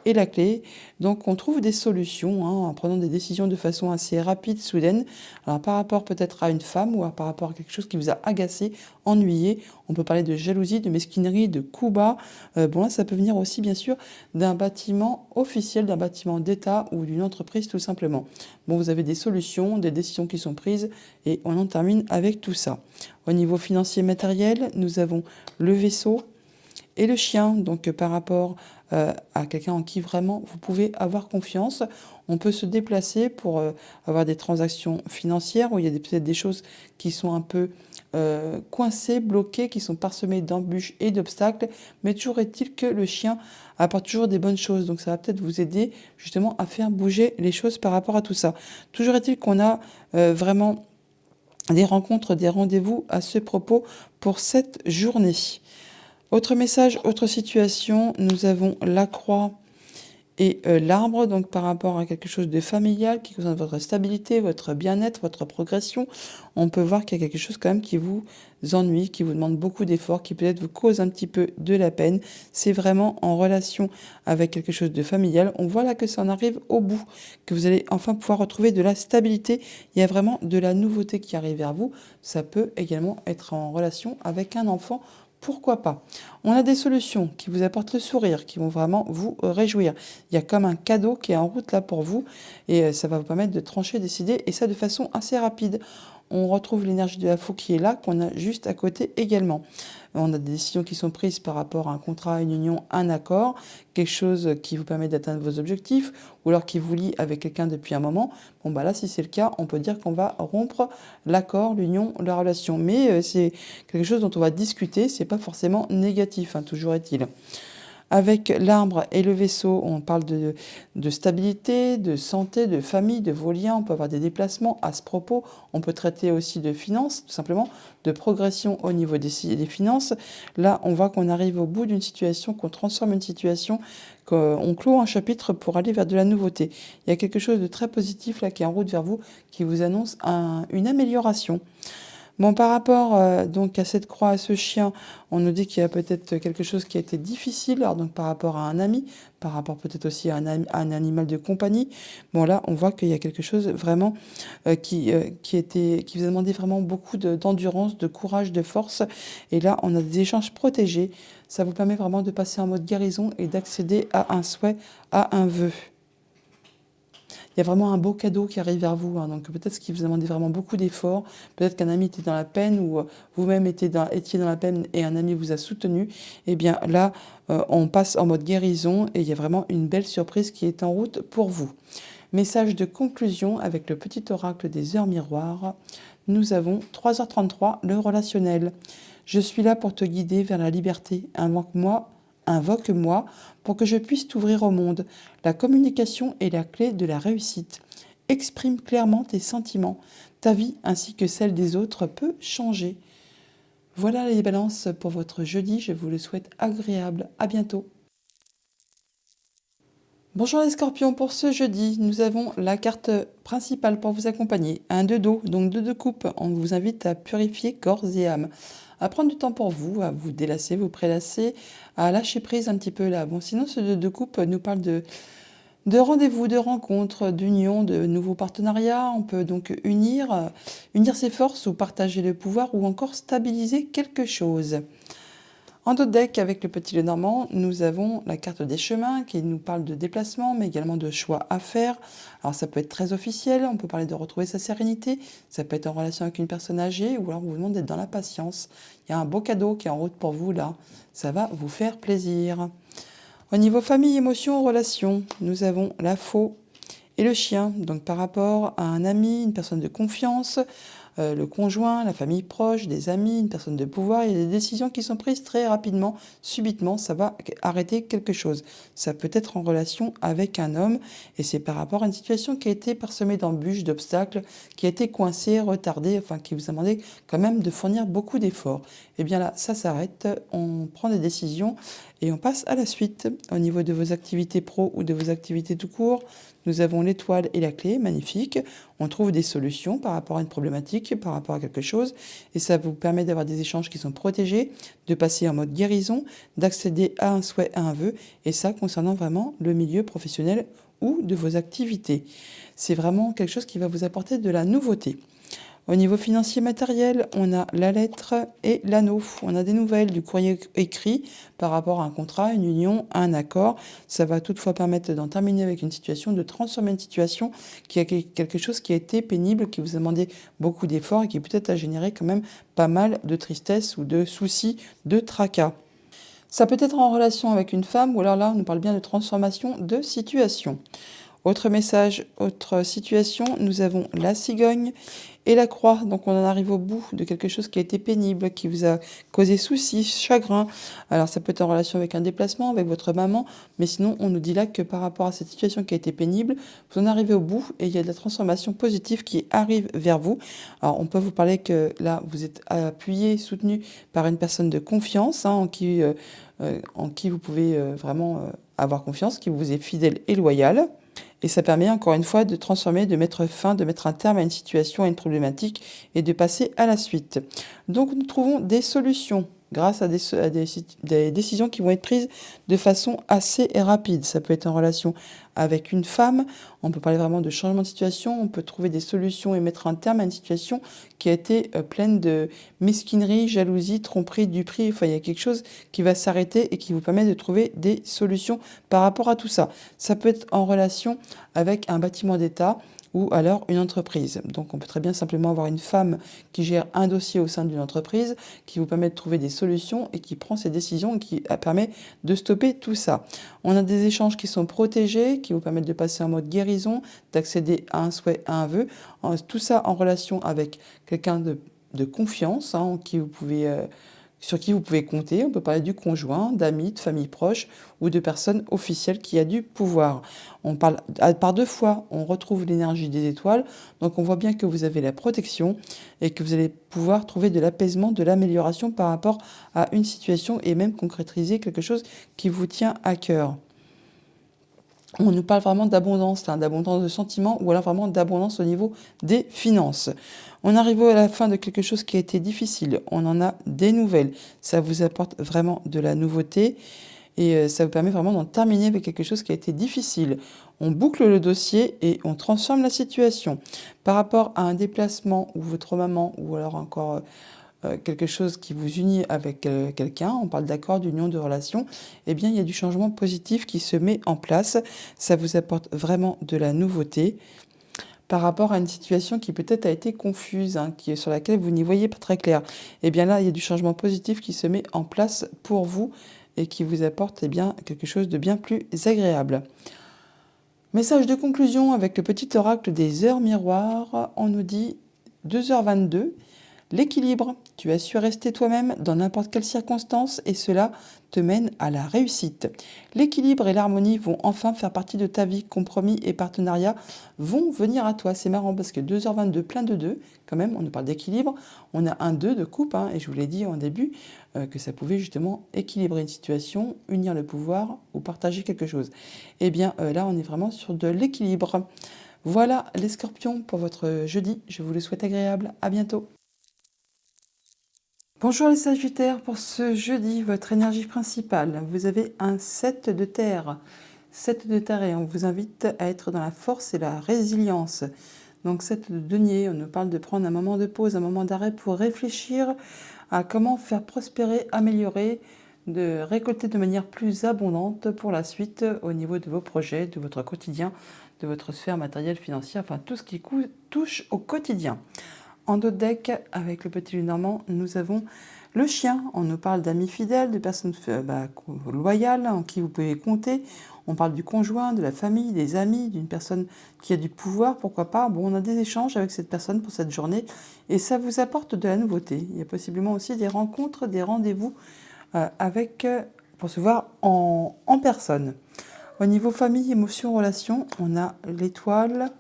et la clé. Donc on trouve des solutions en prenant des décisions de façon assez rapide, soudaine. Alors par rapport peut-être à une femme ou par rapport à quelque chose qui vous a agacé, ennuyé, on peut parler de jalousie, de mesquinerie, de coups bas. Bon là ça peut venir aussi bien sûr d'un bâtiment officiel, d'un bâtiment d'État ou d'une entreprise tout simplement. Bon vous avez des solutions, des décisions qui sont prises et on en termine avec tout ça. Au niveau financier matériel, nous avons le vaisseau et le chien, donc par rapport à quelqu'un en qui vraiment vous pouvez avoir confiance. On peut se déplacer pour avoir des transactions financières où il y a peut-être des choses qui sont un peu coincées, bloquées, qui sont parsemées d'embûches et d'obstacles. Mais toujours est-il que le chien apporte toujours des bonnes choses. Donc ça va peut-être vous aider justement à faire bouger les choses par rapport à tout ça. Toujours est-il qu'on a vraiment des rencontres, des rendez-vous à ce propos pour cette journée. Autre message, autre situation, nous avons la croix et l'arbre, donc par rapport à quelque chose de familial qui concerne votre stabilité, votre bien-être, votre progression. On peut voir qu'il y a quelque chose quand même qui vous ennuie, qui vous demande beaucoup d'efforts, qui peut-être vous cause un petit peu de la peine. C'est vraiment en relation avec quelque chose de familial. On voit là que ça en arrive au bout, que vous allez enfin pouvoir retrouver de la stabilité. Il y a vraiment de la nouveauté qui arrive vers vous. Ça peut également être en relation avec un enfant. Pourquoi pas? On a des solutions qui vous apportent le sourire, qui vont vraiment vous réjouir. Il y a comme un cadeau qui est en route là pour vous et ça va vous permettre de trancher, décider et ça de façon assez rapide. On retrouve l'énergie de la faux qui est là, qu'on a juste à côté également. On a des décisions qui sont prises par rapport à un contrat, une union, un accord, quelque chose qui vous permet d'atteindre vos objectifs, ou alors qui vous lie avec quelqu'un depuis un moment. Bon bah là, si c'est le cas, on peut dire qu'on va rompre l'accord, l'union, la relation. Mais c'est quelque chose dont on va discuter, c'est pas forcément négatif, toujours est-il. Avec l'arbre et le vaisseau, on parle de stabilité, de santé, de famille, de vos liens. On peut avoir des déplacements à ce propos. On peut traiter aussi de finances, tout simplement, de progression au niveau des finances. Là, on voit qu'on arrive au bout d'une situation, qu'on transforme une situation, qu'on clôt un chapitre pour aller vers de la nouveauté. Il y a quelque chose de très positif là qui est en route vers vous, qui vous annonce une amélioration. Bon, par rapport donc à cette croix, à ce chien, on nous dit qu'il y a peut-être quelque chose qui a été difficile, alors donc par rapport à un ami, par rapport peut-être aussi à un animal de compagnie. Bon, là, on voit qu'il y a quelque chose vraiment qui vous a demandé vraiment beaucoup d'endurance, de courage, de force. Et là, on a des échanges protégés. Ça vous permet vraiment de passer en mode guérison et d'accéder à un souhait, à un vœu. Il y a vraiment un beau cadeau qui arrive vers vous, hein. Donc peut-être ce qui vous a demandé vraiment beaucoup d'efforts, peut-être qu'un ami était dans la peine ou vous-même étiez dans la peine et un ami vous a soutenu. Eh bien là, on passe en mode guérison et il y a vraiment une belle surprise qui est en route pour vous. Message de conclusion avec le petit oracle des heures miroirs. Nous avons 3h33, le relationnel. Je suis là pour te guider vers la liberté. Invoque-moi pour que je puisse t'ouvrir au monde. La communication est la clé de la réussite. Exprime clairement tes sentiments. Ta vie ainsi que celle des autres peut changer. Voilà les balances pour votre jeudi. Je vous le souhaite agréable. À bientôt. Bonjour les scorpions, pour ce jeudi, nous avons la carte principale pour vous accompagner, un 2 d'eau, donc 2 de coupe. On vous invite à purifier corps et âme, à prendre du temps pour vous, à vous délasser, vous prélasser, à lâcher prise un petit peu là. Bon, sinon ce 2 de coupe nous parle de rendez-vous, de rencontres, d'union, de nouveaux partenariats. On peut donc unir ses forces ou partager le pouvoir ou encore stabiliser quelque chose. En d'autres decks, avec le petit Lenormand, nous avons la carte des chemins qui nous parle de déplacement, mais également de choix à faire. Alors ça peut être très officiel, on peut parler de retrouver sa sérénité, ça peut être en relation avec une personne âgée, ou alors on vous demande d'être dans la patience. Il y a un beau cadeau qui est en route pour vous là, ça va vous faire plaisir. Au niveau famille, émotions, relations, nous avons la faux et le chien. Donc par rapport à un ami, une personne de confiance, le conjoint, la famille proche, des amis, une personne de pouvoir, il y a des décisions qui sont prises très rapidement, subitement, ça va arrêter quelque chose. Ça peut être en relation avec un homme et c'est par rapport à une situation qui a été parsemée d'embûches, d'obstacles, qui a été coincée, retardée, enfin qui vous a demandé quand même de fournir beaucoup d'efforts. Et bien là, ça s'arrête, on prend des décisions et on passe à la suite. Au niveau de vos activités pro ou de vos activités tout court, nous avons l'étoile et la clé, magnifique. On trouve des solutions par rapport à une problématique, par rapport à quelque chose. Et ça vous permet d'avoir des échanges qui sont protégés, de passer en mode guérison, d'accéder à un souhait, à un vœu. Et ça concernant vraiment le milieu professionnel ou de vos activités. C'est vraiment quelque chose qui va vous apporter de la nouveauté. Au niveau financier matériel, on a la lettre et l'anneau. On a des nouvelles du courrier écrit par rapport à un contrat, une union, un accord. Ça va toutefois permettre d'en terminer avec une situation, de transformer une situation qui a quelque chose qui a été pénible, qui vous a demandé beaucoup d'efforts et qui peut-être a généré quand même pas mal de tristesse ou de soucis, de tracas. Ça peut être en relation avec une femme ou alors là, on nous parle bien de transformation de situation. Autre message, autre situation, nous avons la cigogne et la croix. Donc on en arrive au bout de quelque chose qui a été pénible, qui vous a causé soucis, chagrin. Alors ça peut être en relation avec un déplacement, avec votre maman, mais sinon on nous dit là que par rapport à cette situation qui a été pénible, vous en arrivez au bout et il y a de la transformation positive qui arrive vers vous. Alors on peut vous parler que là vous êtes appuyé, soutenu par une personne de confiance, hein, en qui vous pouvez vraiment avoir confiance, qui vous est fidèle et loyal. Et ça permet encore une fois de transformer, de mettre fin, de mettre un terme à une situation, à une problématique et de passer à la suite. Donc nous trouvons des solutions grâce à des décisions qui vont être prises de façon assez rapide. Ça peut être en relation avec une femme, on peut parler vraiment de changement de situation, on peut trouver des solutions et mettre un terme à une situation qui a été pleine de mesquinerie, jalousie, tromperie, duperie. Enfin, il y a quelque chose qui va s'arrêter et qui vous permet de trouver des solutions par rapport à tout ça. Ça peut être en relation avec un bâtiment d'État ou alors une entreprise. Donc on peut très bien simplement avoir une femme qui gère un dossier au sein d'une entreprise, qui vous permet de trouver des solutions et qui prend ses décisions et qui permet de stopper tout ça. On a des échanges qui sont protégés, qui vous permettent de passer en mode guérison, d'accéder à un souhait, à un vœu. Tout ça en relation avec quelqu'un de confiance, hein, sur qui vous pouvez compter. On peut parler du conjoint, d'amis, de famille proche ou de personnes officielles qui a du pouvoir. On parle par deux fois, on retrouve l'énergie des étoiles. Donc on voit bien que vous avez la protection et que vous allez pouvoir trouver de l'apaisement, de l'amélioration par rapport à une situation et même concrétiser quelque chose qui vous tient à cœur. On nous parle vraiment d'abondance, là, d'abondance de sentiments ou alors vraiment d'abondance au niveau des finances. On arrive à la fin de quelque chose qui a été difficile. On en a des nouvelles. Ça vous apporte vraiment de la nouveauté et ça vous permet vraiment d'en terminer avec quelque chose qui a été difficile. On boucle le dossier et on transforme la situation. Par rapport à un déplacement ou votre maman ou alors encore quelque chose qui vous unit avec quelqu'un, on parle d'accord, d'union, de relation, eh bien il y a du changement positif qui se met en place. Ça vous apporte vraiment de la nouveauté par rapport à une situation qui peut-être a été confuse, hein, sur laquelle vous n'y voyez pas très clair. Eh bien là, il y a du changement positif qui se met en place pour vous et qui vous apporte bien quelque chose de bien plus agréable. Message de conclusion avec le petit oracle des heures miroirs. On nous dit 2h22. L'équilibre, tu as su rester toi-même dans n'importe quelle circonstance et cela te mène à la réussite. L'équilibre et l'harmonie vont enfin faire partie de ta vie. Compromis et partenariat vont venir à toi. C'est marrant parce que 2h22, plein de 2, quand même, on nous parle d'équilibre. On a un 2 de coupe, hein, et je vous l'ai dit en début, que ça pouvait justement équilibrer une situation, unir le pouvoir ou partager quelque chose. Eh bien là, on est vraiment sur de l'équilibre. Voilà les scorpions pour votre jeudi. Je vous le souhaite agréable. À bientôt. Bonjour les Sagittaires, pour ce jeudi, votre énergie principale, vous avez un 7 de terre. 7 de terre et on vous invite à être dans la force et la résilience. Donc 7 de denier, on nous parle de prendre un moment de pause, un moment d'arrêt pour réfléchir à comment faire prospérer, améliorer, de récolter de manière plus abondante pour la suite au niveau de vos projets, de votre quotidien, de votre sphère matérielle, financière, enfin tout ce qui touche au quotidien. En d'autres decks, avec le petit Lenormand, nous avons le chien. On nous parle d'amis fidèles, de personnes loyales en qui vous pouvez compter. On parle du conjoint, de la famille, des amis, d'une personne qui a du pouvoir, pourquoi pas. Bon, on a des échanges avec cette personne pour cette journée et ça vous apporte de la nouveauté. Il y a possiblement aussi des rencontres, des rendez-vous pour se voir en personne. Au niveau famille, émotions, relations, on a l'étoile.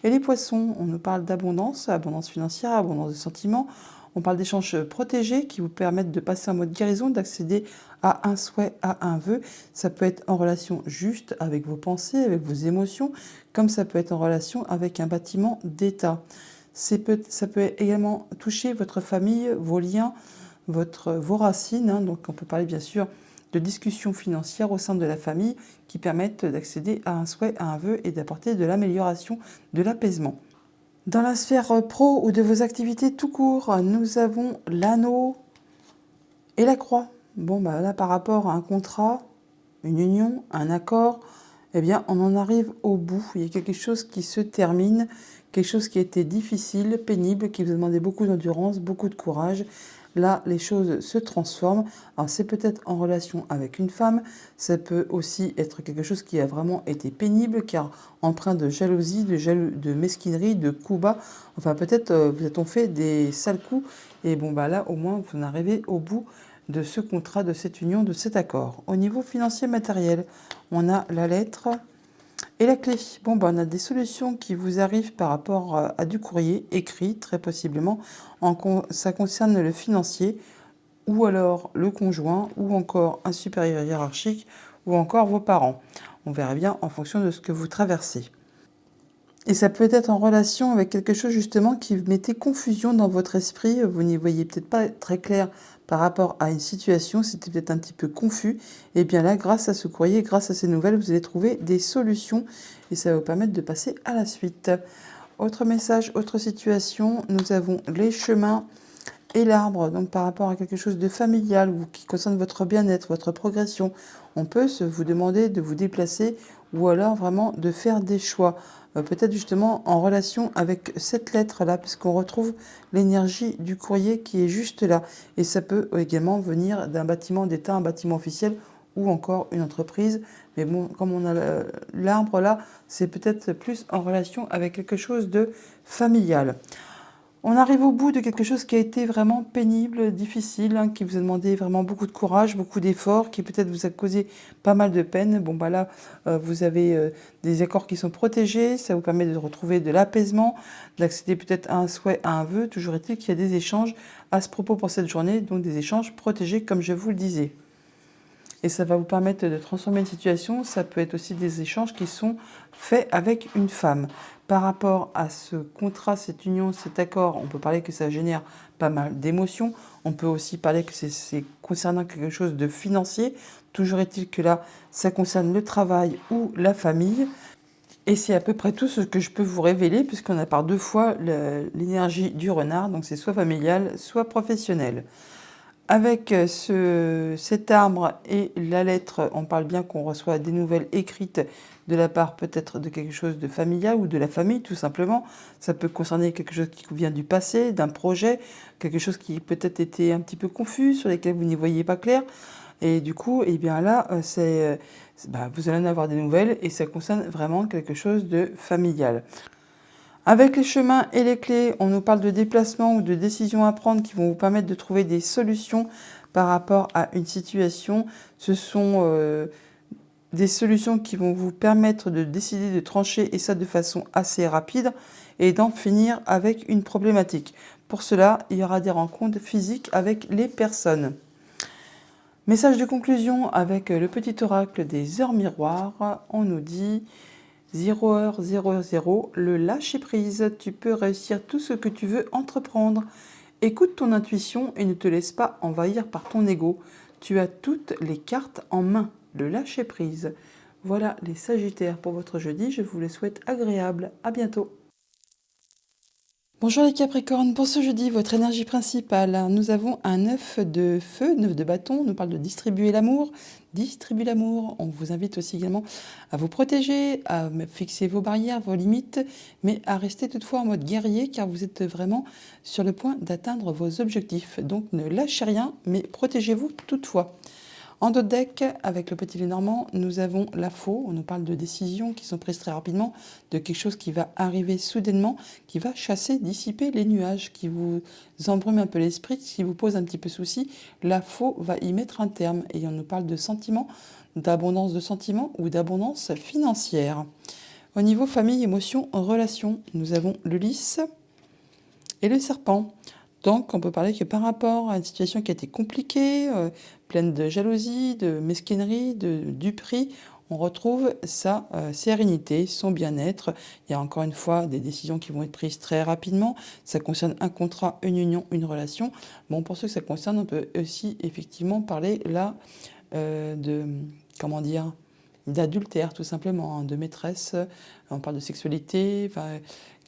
Et les poissons, on nous parle d'abondance, abondance financière, abondance de sentiments. On parle d'échanges protégés qui vous permettent de passer en mode guérison, d'accéder à un souhait, à un vœu. Ça peut être en relation juste avec vos pensées, avec vos émotions, comme ça peut être en relation avec un bâtiment d'État. Ça peut également toucher votre famille, vos liens, vos racines. Hein. Donc on peut parler bien sûr de discussions financières au sein de la famille qui permettent d'accéder à un souhait, à un vœu et d'apporter de l'amélioration, de l'apaisement. Dans la sphère pro ou de vos activités tout court, nous avons l'anneau et la croix. Bon, bah là, par rapport à un contrat, une union, un accord, eh bien, on en arrive au bout. Il y a quelque chose qui se termine, quelque chose qui a été difficile, pénible, qui vous a demandé beaucoup d'endurance, beaucoup de courage. Là, les choses se transforment. Alors, c'est peut-être en relation avec une femme. Ça peut aussi être quelque chose qui a vraiment été pénible, car empreint de jalousie, de mesquinerie, de coups bas. Enfin, peut-être vous êtes fait des sales coups. Et bon, bah là, au moins, vous en arrivez au bout de ce contrat, de cette union, de cet accord. Au niveau financier matériel, on a la lettre et la clé. Bon, ben, on a des solutions qui vous arrivent par rapport à du courrier écrit, très possiblement. Ça concerne le financier, ou alors le conjoint, ou encore un supérieur hiérarchique, ou encore vos parents. On verra bien en fonction de ce que vous traversez. Et ça peut être en relation avec quelque chose justement qui mettait confusion dans votre esprit. Vous n'y voyez peut-être pas très clair par rapport à une situation, c'était peut-être un petit peu confus. Et bien là, grâce à ce courrier, grâce à ces nouvelles, vous allez trouver des solutions et ça va vous permettre de passer à la suite. Autre message, autre situation, nous avons les chemins et l'arbre, donc par rapport à quelque chose de familial ou qui concerne votre bien-être, votre progression. On peut vous demander de vous déplacer ou alors vraiment de faire des choix. Peut-être justement en relation avec cette lettre-là, puisqu'on retrouve l'énergie du courrier qui est juste là. Et ça peut également venir d'un bâtiment d'État, un bâtiment officiel ou encore une entreprise. Mais bon, comme on a l'arbre là, c'est peut-être plus en relation avec quelque chose de familial. On arrive au bout de quelque chose qui a été vraiment pénible, difficile, hein, qui vous a demandé vraiment beaucoup de courage, beaucoup d'efforts, qui peut-être vous a causé pas mal de peine. Bon, bah là, vous avez des accords qui sont protégés, ça vous permet de retrouver de l'apaisement, d'accéder peut-être à un souhait, à un vœu. Toujours est-il qu'il y a des échanges à ce propos pour cette journée, donc des échanges protégés, comme je vous le disais. et ça va vous permettre de transformer une situation. Ça peut être aussi des échanges qui sont faits avec une femme. Par rapport à ce contrat, cette union, cet accord, on peut parler que ça génère pas mal d'émotions. On peut aussi parler que c'est concernant quelque chose de financier. Toujours est-il que là, ça concerne le travail ou la famille. Et c'est à peu près tout ce que je peux vous révéler, puisqu'on a par deux fois l'énergie du renard, donc c'est soit familial, soit professionnel. Avec cet arbre et la lettre, on parle bien qu'on reçoit des nouvelles écrites de la part peut-être de quelque chose de familial ou de la famille tout simplement. Ça peut concerner quelque chose qui vient du passé, d'un projet, quelque chose qui peut-être était un petit peu confus, sur lesquels vous n'y voyez pas clair. Et du coup, eh bien là, vous allez en avoir des nouvelles et ça concerne vraiment quelque chose de familial. Avec les chemins et les clés, on nous parle de déplacements ou de décisions à prendre qui vont vous permettre de trouver des solutions par rapport à une situation. Ce sont des solutions qui vont vous permettre de décider de trancher, et ça de façon assez rapide, et d'en finir avec une problématique. Pour cela, il y aura des rencontres physiques avec les personnes. Message de conclusion avec le petit oracle des heures miroirs. On nous dit 0h00, le lâcher prise. Tu peux réussir tout ce que tu veux entreprendre. Écoute ton intuition et ne te laisse pas envahir par ton ego. Tu as toutes les cartes en main. Le lâcher prise. Voilà les Sagittaires pour votre jeudi. Je vous les souhaite agréables. À bientôt. Bonjour les Capricornes, pour ce jeudi, votre énergie principale, nous avons un 9 de feu, 9 de bâton, on nous parle de distribuer l'amour, distribue l'amour, on vous invite aussi également à vous protéger, à fixer vos barrières, vos limites, mais à rester toutefois en mode guerrier car vous êtes vraiment sur le point d'atteindre vos objectifs. Donc ne lâchez rien, mais protégez-vous toutefois. En dos de deck, avec le petit Lénormand, nous avons la faux. On nous parle de décisions qui sont prises très rapidement, de quelque chose qui va arriver soudainement, qui va chasser, dissiper les nuages, qui vous embrume un peu l'esprit, qui vous pose un petit peu souci. La faux va y mettre un terme. Et on nous parle de sentiments, d'abondance de sentiments ou d'abondance financière. Au niveau famille, émotions, relations, nous avons le lys et le serpent. Donc, on peut parler que par rapport à une situation qui a été compliquée, pleine de jalousie, de mesquinerie, de duperie, on retrouve sa sérénité, son bien-être. Il y a encore une fois des décisions qui vont être prises très rapidement. Ça concerne un contrat, une union, une relation. Bon, pour ceux que ça concerne, on peut aussi effectivement parler là comment dire, d'adultère tout simplement, hein, de maîtresse. On parle de sexualité, enfin,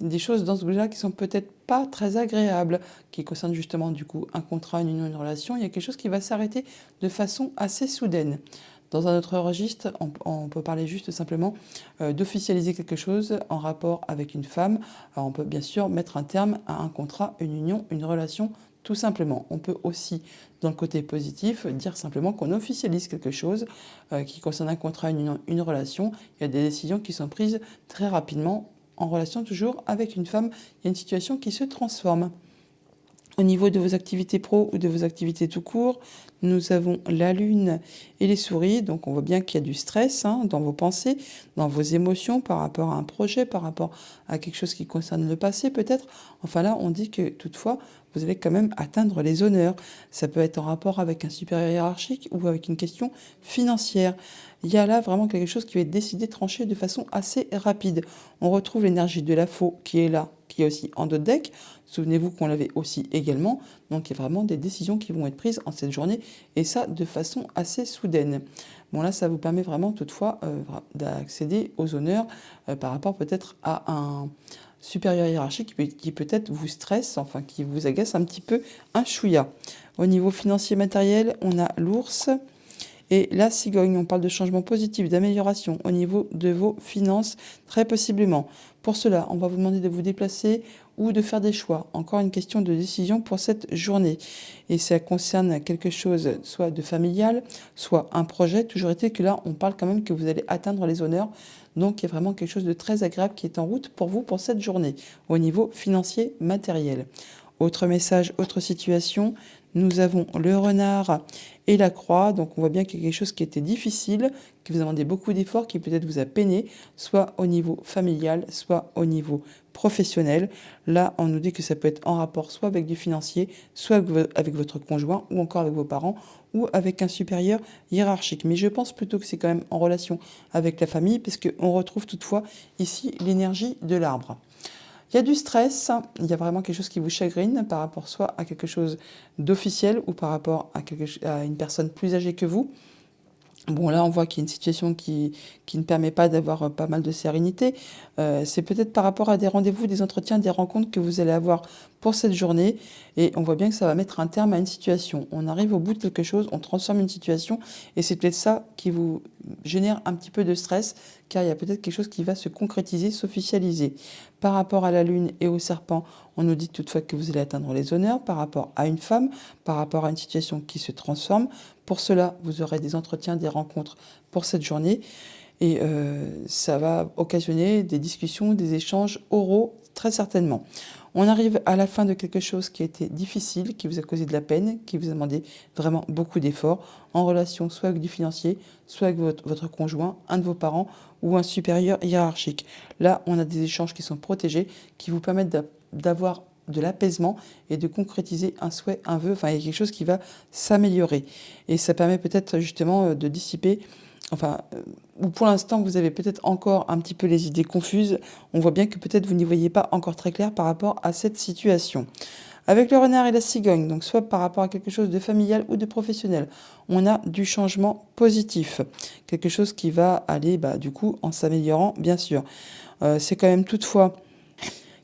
des choses dans ce goût-là qui sont peut-être pas très agréables, qui concernent justement du coup un contrat, une union, une relation. Il y a quelque chose qui va s'arrêter de façon assez soudaine. Dans un autre registre, on peut parler juste simplement d'officialiser quelque chose en rapport avec une femme. Alors on peut bien sûr mettre un terme à un contrat, une union, une relation, tout simplement. On peut aussi, dans le côté positif, dire simplement qu'on officialise quelque chose qui concerne un contrat, une union, une relation. Il y a des décisions qui sont prises très rapidement en relation toujours avec une femme. Il y a une situation qui se transforme. Au niveau de vos activités pro ou de vos activités tout court, nous avons la lune et les souris. Donc on voit bien qu'il y a du stress dans vos pensées, dans vos émotions par rapport à un projet, par rapport à quelque chose qui concerne le passé peut-être. Enfin là, on dit que toutefois, vous allez quand même atteindre les honneurs. Ça peut être en rapport avec un supérieur hiérarchique ou avec une question financière. Il y a là vraiment quelque chose qui va être décidé, tranché de façon assez rapide. On retrouve l'énergie de la faux qui est là, qui est aussi en dos de deck. Souvenez-vous qu'on l'avait aussi également. Donc il y a vraiment des décisions qui vont être prises en cette journée et ça de façon assez soudaine. Bon là, ça vous permet vraiment toutefois d'accéder aux honneurs par rapport peut-être à un supérieur hiérarchique qui peut-être vous stresse, enfin qui vous agace un petit peu un chouïa. Au niveau financier matériel, on a l'ours. Et la cigogne, on parle de changement positif, d'amélioration au niveau de vos finances, très possiblement. Pour cela, on va vous demander de vous déplacer ou de faire des choix. Encore une question de décision pour cette journée. Et ça concerne quelque chose soit de familial, soit un projet. Toujours est-il que là, on parle quand même que vous allez atteindre les honneurs. Donc, il y a vraiment quelque chose de très agréable qui est en route pour vous pour cette journée, au niveau financier, matériel. Autre message, autre situation, nous avons le renard et la croix. Donc on voit bien qu'il y a quelque chose qui était difficile, qui vous a demandé beaucoup d'efforts, qui peut-être vous a peiné, soit au niveau familial, soit au niveau professionnel. Là, on nous dit que ça peut être en rapport soit avec du financier, soit avec votre conjoint, ou encore avec vos parents, ou avec un supérieur hiérarchique. Mais je pense plutôt que c'est quand même en relation avec la famille, parce qu'on retrouve toutefois ici l'énergie de l'arbre. Il y a du stress, il y a vraiment quelque chose qui vous chagrine par rapport soit à quelque chose d'officiel ou par rapport à une personne plus âgée que vous. Bon, là, on voit qu'il y a une situation qui ne permet pas d'avoir pas mal de sérénité. C'est peut-être par rapport à des rendez-vous, des entretiens, des rencontres que vous allez avoir pour cette journée. Et on voit bien que ça va mettre un terme à une situation. On arrive au bout de quelque chose, on transforme une situation. Et c'est peut-être ça qui vous génère un petit peu de stress, car il y a peut-être quelque chose qui va se concrétiser, s'officialiser. Par rapport à la lune et au serpent, on nous dit toutefois que vous allez atteindre les honneurs par rapport à une femme, par rapport à une situation qui se transforme. Pour cela, vous aurez des entretiens, des rencontres pour cette journée et ça va occasionner des discussions, des échanges oraux très certainement. On arrive à la fin de quelque chose qui a été difficile, qui vous a causé de la peine, qui vous a demandé vraiment beaucoup d'efforts en relation soit avec du financier, soit avec votre conjoint, un de vos parents ou un supérieur hiérarchique. Là, on a des échanges qui sont protégés, qui vous permettent d'avoir de l'apaisement et de concrétiser un souhait, un vœu. Enfin, il y a quelque chose qui va s'améliorer. Et ça permet peut-être justement de dissiper, enfin, ou pour l'instant, vous avez peut-être encore un petit peu les idées confuses. On voit bien que peut-être vous n'y voyez pas encore très clair par rapport à cette situation. Avec le renard et la cigogne, donc soit par rapport à quelque chose de familial ou de professionnel, on a du changement positif. Quelque chose qui va aller, du coup, en s'améliorant, bien sûr. C'est quand même toutefois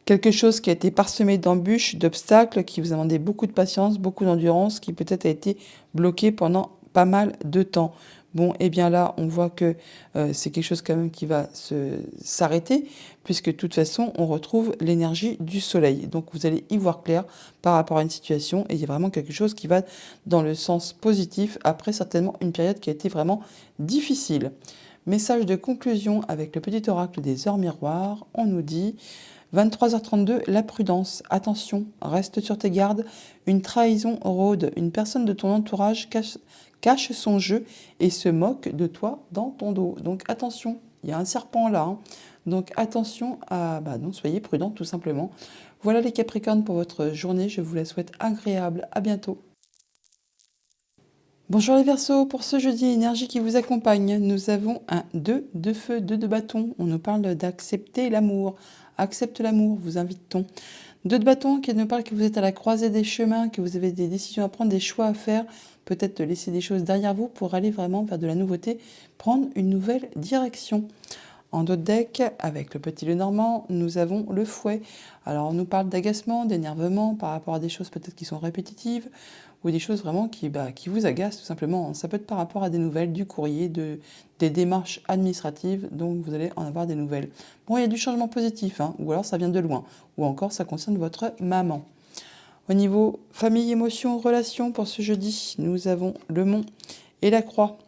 quelque chose qui a été parsemé d'embûches, d'obstacles, qui vous a demandé beaucoup de patience, beaucoup d'endurance, qui peut-être a été bloqué pendant pas mal de temps. Bon, et bien là, on voit que c'est quelque chose quand même qui va s'arrêter, puisque de toute façon, on retrouve l'énergie du soleil. Donc vous allez y voir clair par rapport à une situation, et il y a vraiment quelque chose qui va dans le sens positif, après certainement une période qui a été vraiment difficile. Message de conclusion avec le petit oracle des heures miroirs, on nous dit 23h32, la prudence. Attention, reste sur tes gardes. Une trahison rôde. Une personne de ton entourage cache son jeu et se moque de toi dans ton dos. Donc attention, il y a un serpent là. Donc attention à... non, soyez prudents tout simplement. Voilà les Capricornes pour votre journée. Je vous la souhaite agréable. À bientôt. Bonjour les Verseaux, pour ce jeudi, énergie qui vous accompagne, nous avons un 2 de feu, 2 de bâton. On nous parle d'accepter l'amour. Accepte l'amour, vous invite-t-on. 2 de bâton qui nous parle que vous êtes à la croisée des chemins, que vous avez des décisions à prendre, des choix à faire, peut-être de laisser des choses derrière vous pour aller vraiment vers de la nouveauté, prendre une nouvelle direction. En dos de deck, avec le petit Lenormand, nous avons le fouet. Alors on nous parle d'agacement, d'énervement par rapport à des choses peut-être qui sont répétitives ou des choses vraiment qui vous agacent tout simplement. Ça peut être par rapport à des nouvelles, du courrier, des démarches administratives, donc vous allez en avoir des nouvelles. Bon, il y a du changement positif, ou alors ça vient de loin, ou encore ça concerne votre maman. Au niveau famille, émotions, relations, pour ce jeudi, nous avons le Mont et la Croix.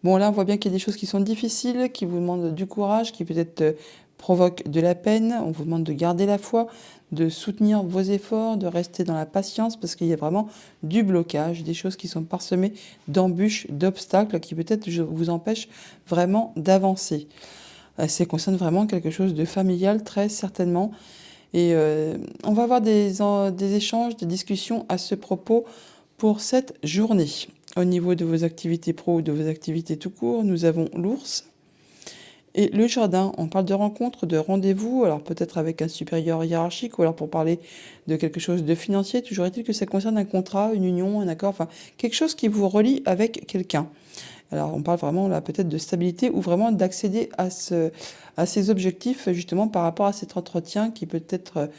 Bon, là, on voit bien qu'il y a des choses qui sont difficiles, qui vous demandent du courage, qui peut-être provoquent de la peine. On vous demande de garder la foi, de soutenir vos efforts, de rester dans la patience, parce qu'il y a vraiment du blocage, des choses qui sont parsemées d'embûches, d'obstacles, qui peut-être vous empêchent vraiment d'avancer. Ça concerne vraiment quelque chose de familial, très certainement. Et on va avoir des échanges, des discussions à ce propos pour cette journée. Au niveau de vos activités pro ou de vos activités tout court, nous avons l'ours et le jardin. On parle de rencontres, de rendez-vous, alors peut-être avec un supérieur hiérarchique ou alors pour parler de quelque chose de financier. Toujours est-il que ça concerne un contrat, une union, un accord, enfin quelque chose qui vous relie avec quelqu'un. Alors on parle vraiment là peut-être de stabilité ou vraiment d'accéder à ces objectifs justement par rapport à cet entretien qui peut-être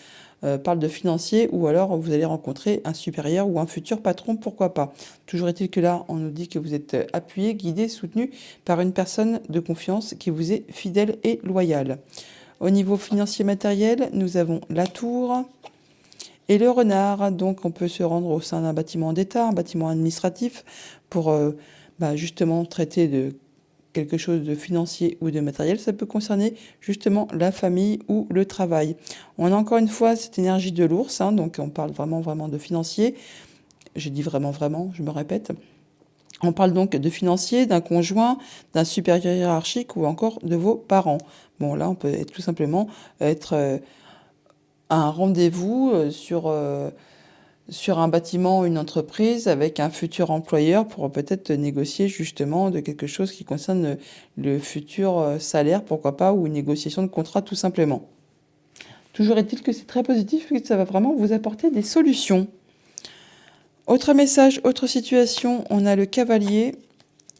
parle de financier ou alors vous allez rencontrer un supérieur ou un futur patron, pourquoi pas. Toujours est-il que là, on nous dit que vous êtes appuyé, guidé, soutenu par une personne de confiance qui vous est fidèle et loyale. Au niveau financier matériel, nous avons la tour et le renard. Donc on peut se rendre au sein d'un bâtiment d'État, un bâtiment administratif pour justement traiter de quelque chose de financier ou de matériel, ça peut concerner justement la famille ou le travail. On a encore une fois cette énergie de l'ours, hein, donc on parle vraiment, vraiment de financier. J'ai dit vraiment, vraiment, je me répète. On parle donc de financier, d'un conjoint, d'un supérieur hiérarchique ou encore de vos parents. Bon, là, on peut être tout simplement être à un rendez-vous sur un bâtiment, une entreprise avec un futur employeur pour peut-être négocier justement de quelque chose qui concerne le futur salaire, pourquoi pas, ou une négociation de contrat tout simplement. Toujours est-il que c'est très positif et que ça va vraiment vous apporter des solutions. Autre message, autre situation, on a le cavalier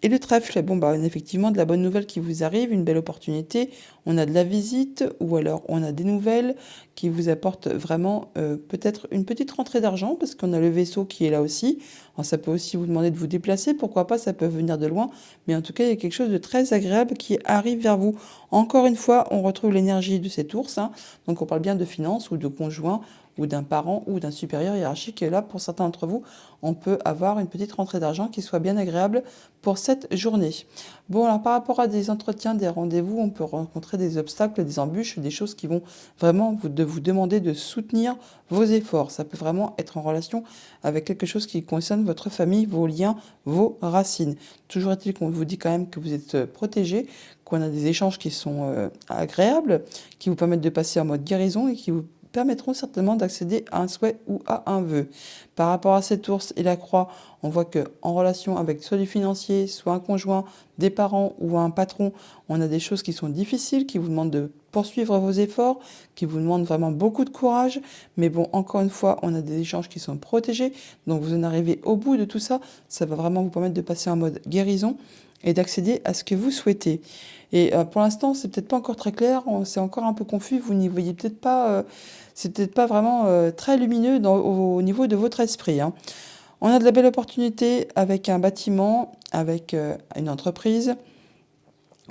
et le trèfle. Bon, bah, effectivement, de la bonne nouvelle qui vous arrive, une belle opportunité. On a de la visite ou alors on a des nouvelles qui vous apportent vraiment peut-être une petite rentrée d'argent parce qu'on a le vaisseau qui est là aussi. Alors, ça peut aussi vous demander de vous déplacer, pourquoi pas, ça peut venir de loin. Mais en tout cas, il y a quelque chose de très agréable qui arrive vers vous. Encore une fois, on retrouve l'énergie de cet ours, hein. Donc, on parle bien de finances ou de conjoint ou d'un parent ou d'un supérieur hiérarchique. Et là, pour certains d'entre vous, on peut avoir une petite rentrée d'argent qui soit bien agréable pour cette journée. Bon, alors par rapport à des entretiens, des rendez-vous, on peut rencontrer des obstacles, des embûches, des choses qui vont vraiment vous demander de soutenir vos efforts. Ça peut vraiment être en relation avec quelque chose qui concerne votre famille, vos liens, vos racines. Toujours est-il qu'on vous dit quand même que vous êtes protégé, qu'on a des échanges qui sont agréables, qui vous permettent de passer en mode guérison et qui vous permettront certainement d'accéder à un souhait ou à un vœu. Par rapport à cet ours et la croix, on voit que en relation avec soit du financier, soit un conjoint, des parents ou un patron, on a des choses qui sont difficiles, qui vous demandent de poursuivre vos efforts, qui vous demandent vraiment beaucoup de courage. Mais bon, encore une fois, on a des échanges qui sont protégés. Donc vous en arrivez au bout de tout ça. Ça va vraiment vous permettre de passer en mode guérison et d'accéder à ce que vous souhaitez. Et pour l'instant, c'est peut-être pas encore très clair, c'est encore un peu confus, vous n'y voyez peut-être pas, c'est peut-être pas vraiment très lumineux au niveau de votre esprit, hein. On a de la belle opportunité avec un bâtiment, avec une entreprise.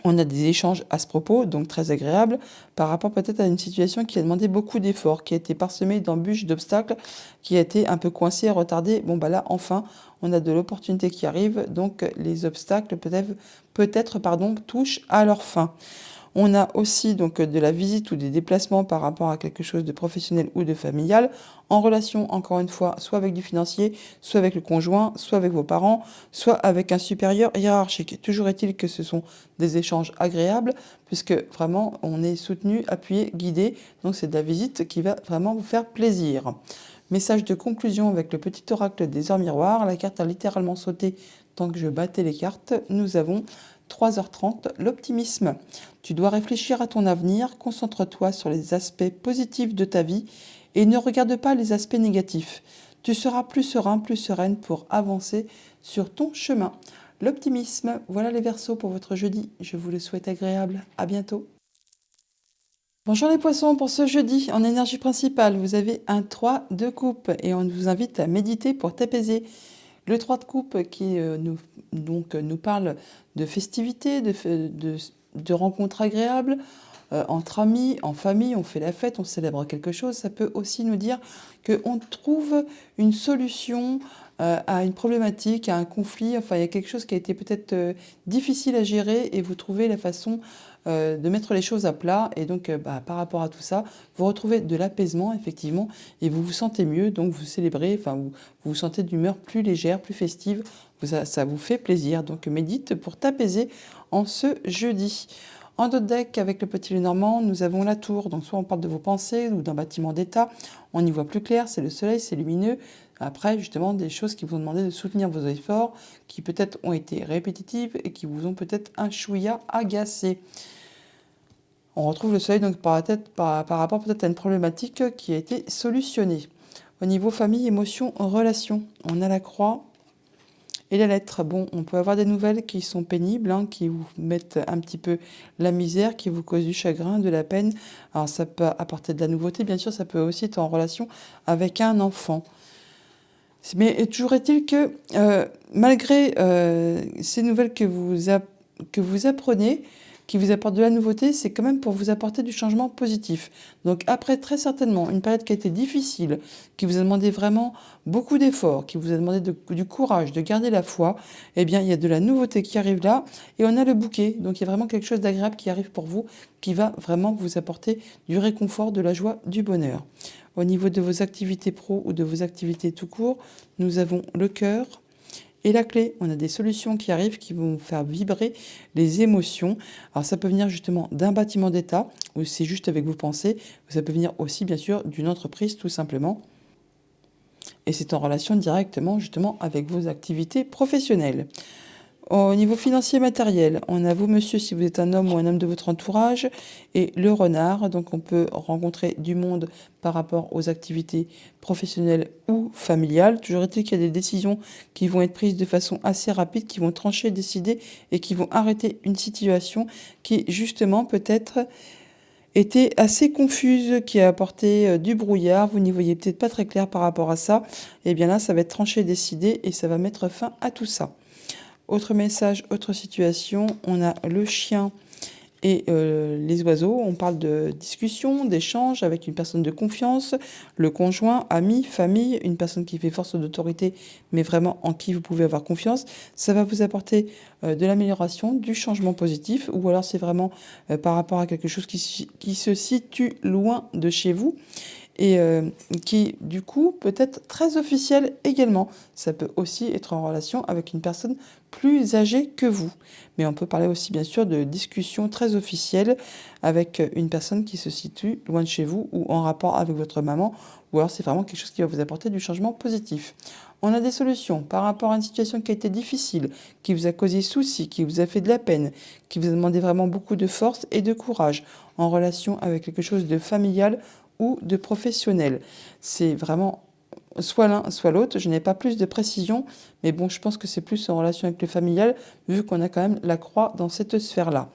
On a des échanges à ce propos, donc très agréables, par rapport peut-être à une situation qui a demandé beaucoup d'efforts, qui a été parsemée d'embûches, d'obstacles, qui a été un peu coincée, retardée. Bon, bah là, enfin, on a de l'opportunité qui arrive, donc les obstacles peut-être, touchent à leur fin. On a aussi donc de la visite ou des déplacements par rapport à quelque chose de professionnel ou de familial, en relation, encore une fois, soit avec du financier, soit avec le conjoint, soit avec vos parents, soit avec un supérieur hiérarchique. Toujours est-il que ce sont des échanges agréables, puisque vraiment on est soutenu, appuyé, guidé, donc c'est de la visite qui va vraiment vous faire plaisir. Message de conclusion avec le petit oracle des heures miroirs. La carte a littéralement sauté tant que je battais les cartes. Nous avons 3h30, l'optimisme. Tu dois réfléchir à ton avenir, concentre-toi sur les aspects positifs de ta vie et ne regarde pas les aspects négatifs. Tu seras plus serein, plus sereine pour avancer sur ton chemin. L'optimisme, voilà les Verseaux pour votre jeudi. Je vous le souhaite agréable. À bientôt. Bonjour les poissons, pour ce jeudi, en énergie principale, vous avez un 3 de coupe et on vous invite à méditer pour t'apaiser. Le 3 de coupe qui nous parle de festivités, de rencontres agréables, entre amis, en famille, on fait la fête, on célèbre quelque chose. Ça peut aussi nous dire qu'on trouve une solution à une problématique, à un conflit. Enfin, il y a quelque chose qui a été peut-être difficile à gérer et vous trouvez la façon de mettre les choses à plat. Et donc, par rapport à tout ça, vous retrouvez de l'apaisement, effectivement, et vous vous sentez mieux. Donc, vous célébrez, enfin, vous vous sentez d'humeur plus légère, plus festive. Ça vous fait plaisir. Donc, médite pour t'apaiser en ce jeudi. En d'autres deck, avec le petit Lenormand, nous avons la tour. Donc, soit on parle de vos pensées ou d'un bâtiment d'état. On y voit plus clair, c'est le soleil, c'est lumineux. Après, justement, des choses qui vous ont demandé de soutenir vos efforts, qui peut-être ont été répétitives et qui vous ont peut-être un chouïa agacé. On retrouve le soleil donc par rapport peut-être à une problématique qui a été solutionnée. Au niveau famille, émotion, relation, on a la croix et la lettre. Bon, on peut avoir des nouvelles qui sont pénibles, hein, qui vous mettent un petit peu la misère, qui vous causent du chagrin, de la peine. Alors ça peut apporter de la nouveauté, bien sûr, ça peut aussi être en relation avec un enfant. Mais toujours est-il que malgré ces nouvelles que vous apprenez, qui vous apporte de la nouveauté, c'est quand même pour vous apporter du changement positif. Donc après, très certainement, une période qui a été difficile, qui vous a demandé vraiment beaucoup d'efforts, qui vous a demandé du courage, de garder la foi, eh bien, il y a de la nouveauté qui arrive là et on a le bouquet. Donc il y a vraiment quelque chose d'agréable qui arrive pour vous, qui va vraiment vous apporter du réconfort, de la joie, du bonheur. Au niveau de vos activités pro ou de vos activités tout court, nous avons le cœur et la clé. On a des solutions qui arrivent qui vont faire vibrer les émotions. Alors ça peut venir justement d'un bâtiment d'État ou c'est juste avec vos pensées. Ça peut venir aussi bien sûr d'une entreprise tout simplement. Et c'est en relation directement justement avec vos activités professionnelles. Au niveau financier matériel, on a vous, monsieur, si vous êtes un homme ou un homme de votre entourage, et le renard. Donc, on peut rencontrer du monde par rapport aux activités professionnelles ou familiales. Toujours est-il qu'il y a des décisions qui vont être prises de façon assez rapide, qui vont trancher, décider et qui vont arrêter une situation qui, justement, peut-être était assez confuse, qui a apporté du brouillard. Vous n'y voyez peut-être pas très clair par rapport à ça. Et bien là, ça va être tranché, décidé et ça va mettre fin à tout ça. Autre message, autre situation, on a le chien et les oiseaux. On parle de discussion, d'échange avec une personne de confiance, le conjoint, ami, famille, une personne qui fait force d'autorité, mais vraiment en qui vous pouvez avoir confiance. Ça va vous apporter de l'amélioration, du changement positif, ou alors c'est vraiment par rapport à quelque chose qui se situe loin de chez vous et qui, du coup, peut être très officiel également. Ça peut aussi être en relation avec une personne plus âgée que vous. Mais on peut parler aussi, bien sûr, de discussions très officielles avec une personne qui se situe loin de chez vous ou en rapport avec votre maman, ou alors c'est vraiment quelque chose qui va vous apporter du changement positif. On a des solutions par rapport à une situation qui a été difficile, qui vous a causé souci, qui vous a fait de la peine, qui vous a demandé vraiment beaucoup de force et de courage en relation avec quelque chose de familial ou de professionnel. C'est vraiment soit l'un, soit l'autre. Je n'ai pas plus de précision, mais bon, je pense que c'est plus en relation avec le familial, vu qu'on a quand même la croix dans cette sphère-là.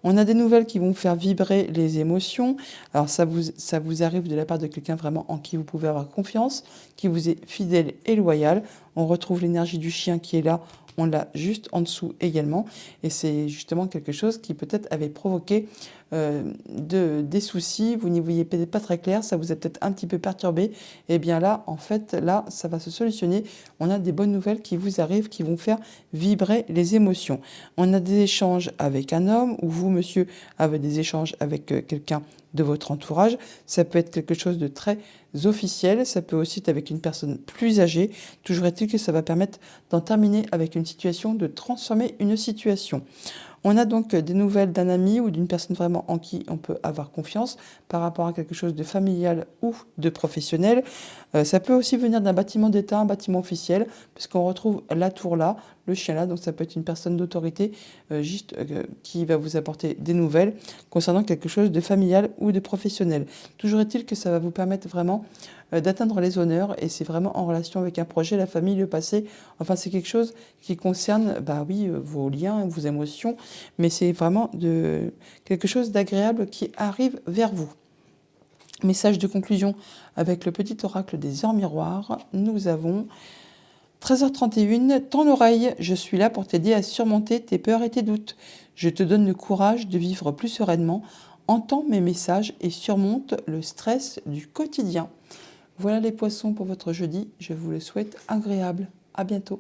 On a des nouvelles qui vont faire vibrer les émotions. Alors ça vous arrive de la part de quelqu'un vraiment en qui vous pouvez avoir confiance, qui vous est fidèle et loyal. On retrouve l'énergie du chien qui est là. On l'a juste en dessous également. Et c'est justement quelque chose qui peut-être avait provoqué des soucis. Vous n'y voyez peut-être pas très clair. Ça vous a peut-être un petit peu perturbé. Et bien là, en fait, là, ça va se solutionner. On a des bonnes nouvelles qui vous arrivent, qui vont faire vibrer les émotions. On a des échanges avec un homme ou vous, monsieur, avez des échanges avec quelqu'un de votre entourage. Ça peut être quelque chose de très officiel. Ça peut aussi être avec une personne plus âgée. Toujours est-il que ça va permettre d'en terminer avec une situation, de transformer une situation. On a donc des nouvelles d'un ami ou d'une personne vraiment en qui on peut avoir confiance par rapport à quelque chose de familial ou de professionnel. Ça peut aussi venir d'un bâtiment d'État, un bâtiment officiel, puisqu'on retrouve la tour là, le chien là, donc ça peut être une personne d'autorité qui va vous apporter des nouvelles concernant quelque chose de familial ou de professionnel. Toujours est-il que ça va vous permettre vraiment d'atteindre les honneurs et c'est vraiment en relation avec un projet, la famille, le passé. Enfin, c'est quelque chose qui concerne, bah oui, vos liens, vos émotions, mais c'est vraiment quelque chose d'agréable qui arrive vers vous. Message de conclusion avec le petit oracle des heures miroirs. Nous avons 13h31, tends l'oreille, je suis là pour t'aider à surmonter tes peurs et tes doutes. Je te donne le courage de vivre plus sereinement, entends mes messages et surmonte le stress du quotidien. Voilà les poissons pour votre jeudi, je vous le souhaite agréable. À bientôt.